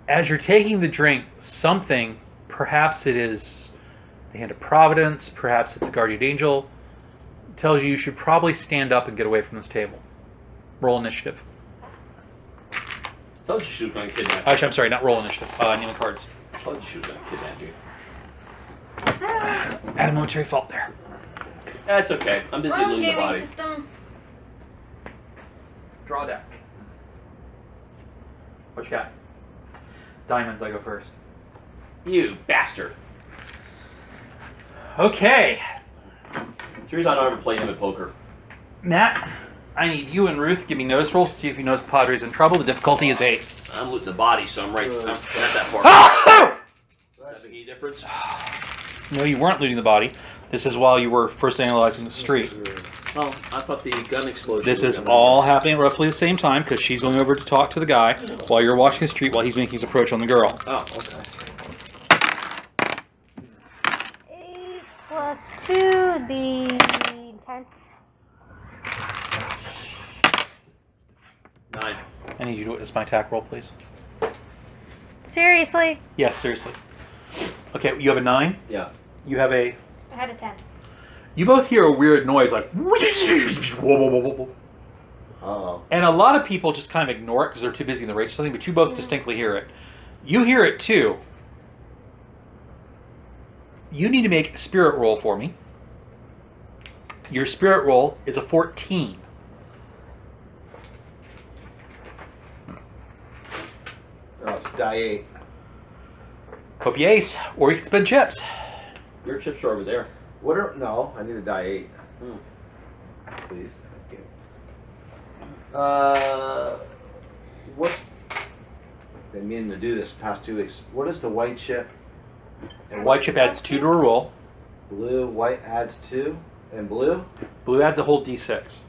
As you're taking the drink, something, perhaps it is the hand of providence, perhaps it's a guardian angel, tells you should probably stand up and get away from this table. Roll initiative. Told you she was going to kidnap you. Actually, I'm sorry, not roll initiative. Name the cards. Told you she was going to kidnap you. Had a momentary fault there. That's okay. I'm busy Wrong looting the gaming body. system. Draw deck. What you got? Diamonds, I go first. You bastard. Okay. The reason I don't ever play him at poker. Matt, I need you and Ruth to give me notice rolls to see if you notice Padre's in trouble. The difficulty is 8. I'm looting the body, so I'm right. I'm not that far. Does that make any difference? No, you weren't looting the body. This is while you were first analyzing the street. Oh, I thought the gun explosion. This is all happening at roughly the same time because she's going over to talk to the guy while you're watching the street while he's making his approach on the girl. Oh, okay. 8 plus 2 would be 10. 9. I need you to witness my attack roll, please. Seriously? Yes, seriously. Okay, you have a 9. Yeah. You have a... I had a 10. You both hear a weird noise like... Whoa, whoa, whoa, whoa, whoa. Uh-oh. And a lot of people just kind of ignore it because they're too busy in the race or something, but you both distinctly hear it. You hear it too. You need to make a spirit roll for me. Your spirit roll is a 14. Oh, it's die 8. Hope you ace, or you can spend chips. Your chips are over there. What are... No, I need a die 8. Hmm. Please. Thank you. What's... They mean to do this past 2 weeks. What is the white chip? And white chip adds 2 to a roll. Blue, white adds 2. And blue? Blue adds a whole d6.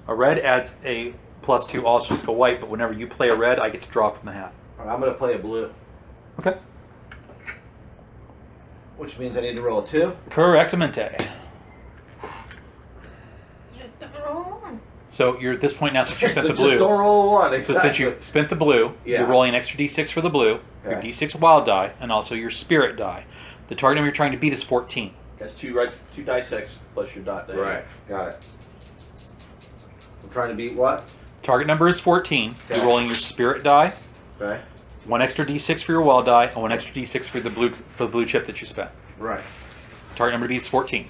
A red adds a +2 also just a white, but whenever you play a red, I get to draw from the hat. Alright, I'm going to play a blue. Okay. Which means I need to roll a 2. Correctamente. So just don't roll 1. So you're at this point now, since you spent So the blue. just don't roll a 1. So Exactly. since you spent the blue, Yeah. you're rolling an extra d6 for the blue, your Okay. d6 wild die, and also your spirit die. The target number you're trying to beat is 14. That's 2 dice 6 plus your dot dice. Right. Got it. I'm trying to beat what? Target number is 14. Okay. You're rolling your spirit die, Okay. 1 extra d6 for your wild die, and 1 extra d6 for the blue chip that you spent. Right. Target number to beat is 14.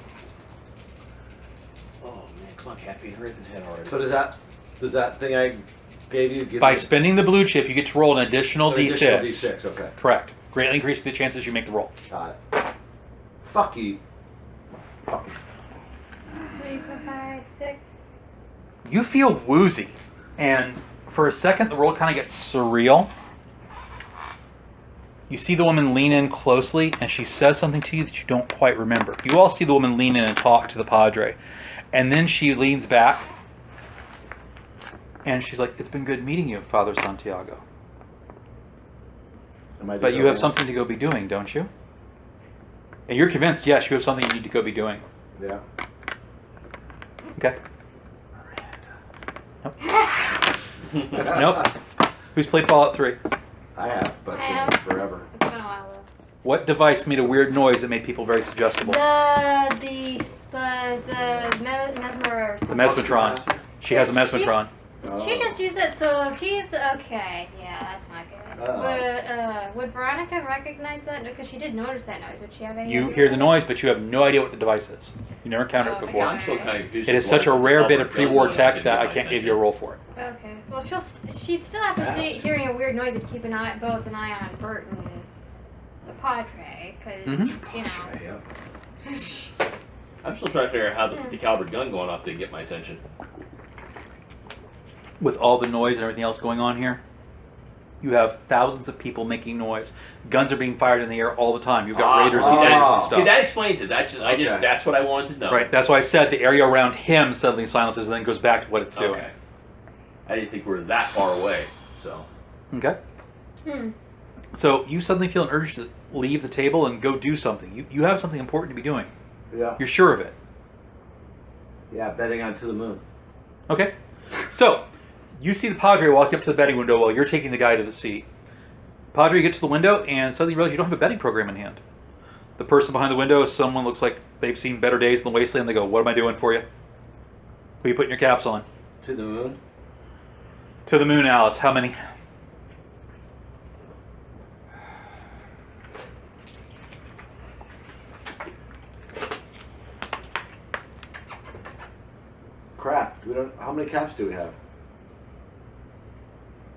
Oh man, come on, Cappy, hurry up his head already. So does that thing I gave you give By me spending the blue chip, you get to roll an additional an d6. additional D6? Okay. Correct. Greatly increasing the chances you make the roll. Got it. Fuck you. 3, 4, 5, 6. You feel woozy, and for a second, the world kind of gets surreal. You see the woman lean in closely, and she says something to you that you don't quite remember. You all see the woman lean in and talk to the Padre, and then she leans back, and she's like, "It's been good meeting you, Father Santiago. But you have something to go be doing, don't you?" And you're convinced, yes, you have something you need to go be doing. Yeah. Okay. Nope. Nope. Who's played Fallout 3? I have, but it's I been have. forever. It's been a while though. What device made a weird noise that made people very suggestible? The mesmer. The mesmetron. She has a mesmetron. She just used it, so he's okay. Yeah, that's not good. Would Veronica recognize that? Because she did notice that noise. Would she have any? You idea hear the what noise, but you have no idea what the device is. You never encountered it Okay. before. I'm still kind of confused. It is such a rare bit of pre-war tech that I can't give you a roll for it. Okay. Well, she'd still have to see hearing a weird noise and keep an eye on Bert and the Padre, because you know. Yeah. I'm still trying to figure out how the caliber gun going off didn't get my attention. With all the noise and everything else going on here, you have thousands of people making noise. Guns are being fired in the air all the time. You've got raiders and tanks and See, stuff. that explains it. Okay. That's what I wanted to know. Right. That's why I said the area around him suddenly silences and then goes back to what it's doing. Okay. I didn't think we were that far away. So. Okay. So you suddenly feel an urge to leave the table and go do something. You have something important to be doing. Yeah. You're sure of it. Yeah, betting on To the Moon. Okay. So you see the Padre walk up to the betting window while you're taking the guy to the seat. Padre, you get to the window and suddenly you realize you don't have a betting program in hand. The person behind the window is someone looks like they've seen better days in the wasteland. They go, "What am I doing for you? Who are you putting your caps on?" To the Moon. To the moon, Alice. How many? How many caps do we have?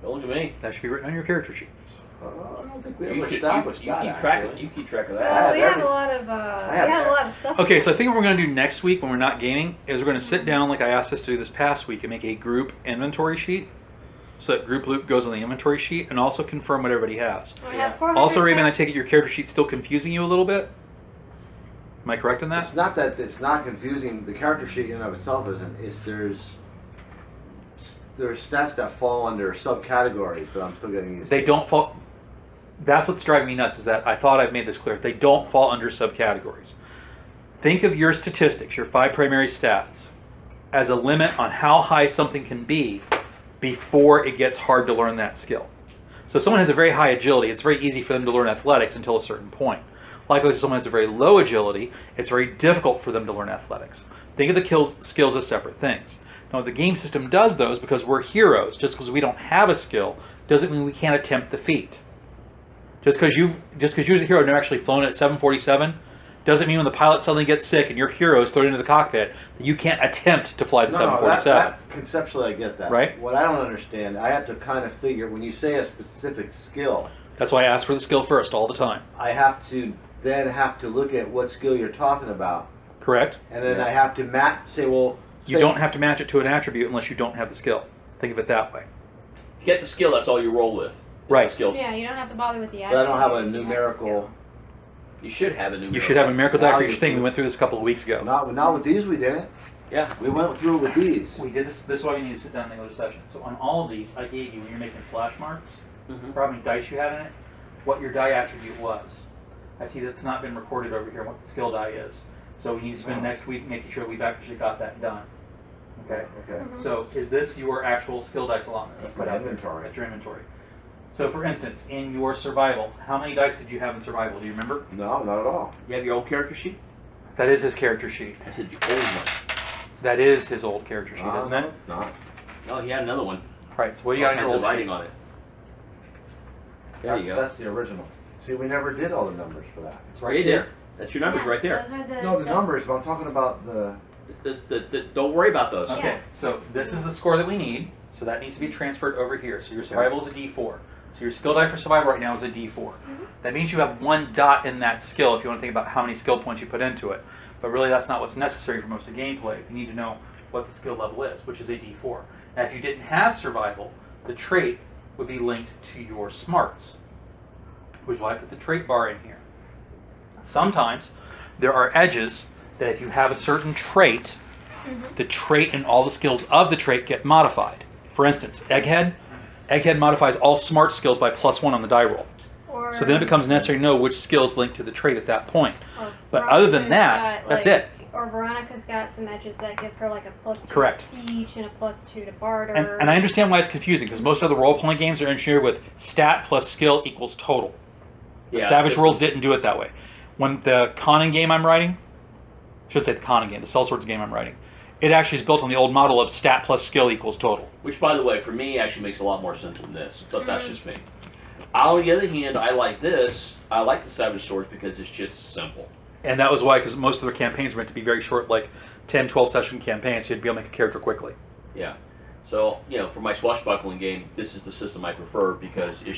Don't look at me. That should be written on your character sheets. I don't think we You ever should- established you that. keep track of actually. you keep track of I that. Well, have we have every- a lot of stuff. Okay, so I think what we're going to do next week when we're not gaming is we're going to sit down like I asked us to do this past week and make a group inventory sheet. So that group loop goes on the inventory sheet and also confirm what everybody has. We have 400 Also, Raymond, I caps. take it your character sheet's still confusing you a little bit? Am I correct in that? It's not that it's not confusing. The character sheet in and of itself isn't. It's there's stats that fall under subcategories that I'm still getting used to. They don't fall. That's what's driving me nuts is that I thought I've made this clear. They don't fall under subcategories. Think of your statistics, your 5 primary stats, as a limit on how high something can be before it gets hard to learn that skill. So if someone has a very high agility, it's very easy for them to learn athletics until a certain point. Likewise, if someone has a very low agility, it's very difficult for them to learn athletics. Think of the skills as separate things. Now, the game system does those because we're heroes. Just because we don't have a skill doesn't mean we can't attempt the feat. Just because you're a hero and never actually flown at 747 doesn't mean when the pilot suddenly gets sick and your hero is thrown into the cockpit that you can't attempt to fly the 747. That conceptually I get that. Right. What I don't understand, I have to kind of figure when you say a specific skill, That's why I ask for the skill first all the time. I have to look at what skill you're talking about, Correct? and then I have to say, well, You don't have to match it to an attribute unless you don't have the skill. Think of it that way. If you get the skill, that's all you roll with. Is Right. The skills. Yeah, you don't have to bother with the But I don't have a attribute, you have the numerical. You should have a numerical. You should have a numerical die for each Value thing. to We it. went through this a couple of weeks ago. Not with these, we didn't. Yeah. We went through it with these. We did this. This is why you need to sit down in the other session. So on all of these, I gave you when you're making slash marks, for how many dice you had in it, what your die attribute was. I see that's not been recorded over here. What the skill die is. So we need to spend next week making sure we've actually got that done. Okay. Okay. So is this your actual skill dice allotment? That's my inventory. That's your inventory. So for instance, in your survival, how many dice did you have in survival? Do you remember? No, not at all. You have your old character sheet? That is his character sheet. I said the old one. That is his old character sheet, isn't it? It's not. No, he had another one. Right. So what do you got in your All old kinds of sheet? writing on it. There you go. That's the original. See, we never did all the numbers for that. It's Right there. That's your numbers Yeah, right there. Those are No, the numbers, but I'm talking about the. Don't worry about those. Okay, Yeah. so this is the score that we need. So that needs to be transferred over here. So your survival is a D4. So your skill die for survival right now is a D4. That means you have 1 dot in that skill if you want to think about how many skill points you put into it. But really that's not what's necessary for most of the gameplay. You need to know what the skill level is, which is a D4. Now if you didn't have survival, the trait would be linked to your smarts, which is why I put the trait bar in here. Sometimes there are edges that if you have a certain trait, the trait and all the skills of the trait get modified. For instance, Egghead modifies all smart skills by +1 on the die roll. Or, So then it becomes necessary to know which skills link to the trait at that point. or But other than Veronica's that, got, that's like, it. Or Veronica's got some edges that give her like a +2 Correct. to speech and a +2 to barter. And I understand why it's confusing, because most other role-playing games are engineered with stat plus skill equals total. The Savage Worlds didn't do it that way. When the conning game I'm writing, I should say the conning game, the sellswords game I'm writing, it actually is built on the old model of stat plus skill equals total. Which, by the way, for me actually makes a lot more sense than this. But that's just me. On the other hand, I like this. I like the Savage Swords because it's just simple. And that was why, because most of their campaigns were meant to be very short, like 10, 12 session campaigns, so you'd be able to make a character quickly. Yeah. So, for my swashbuckling game, this is the system I prefer because it's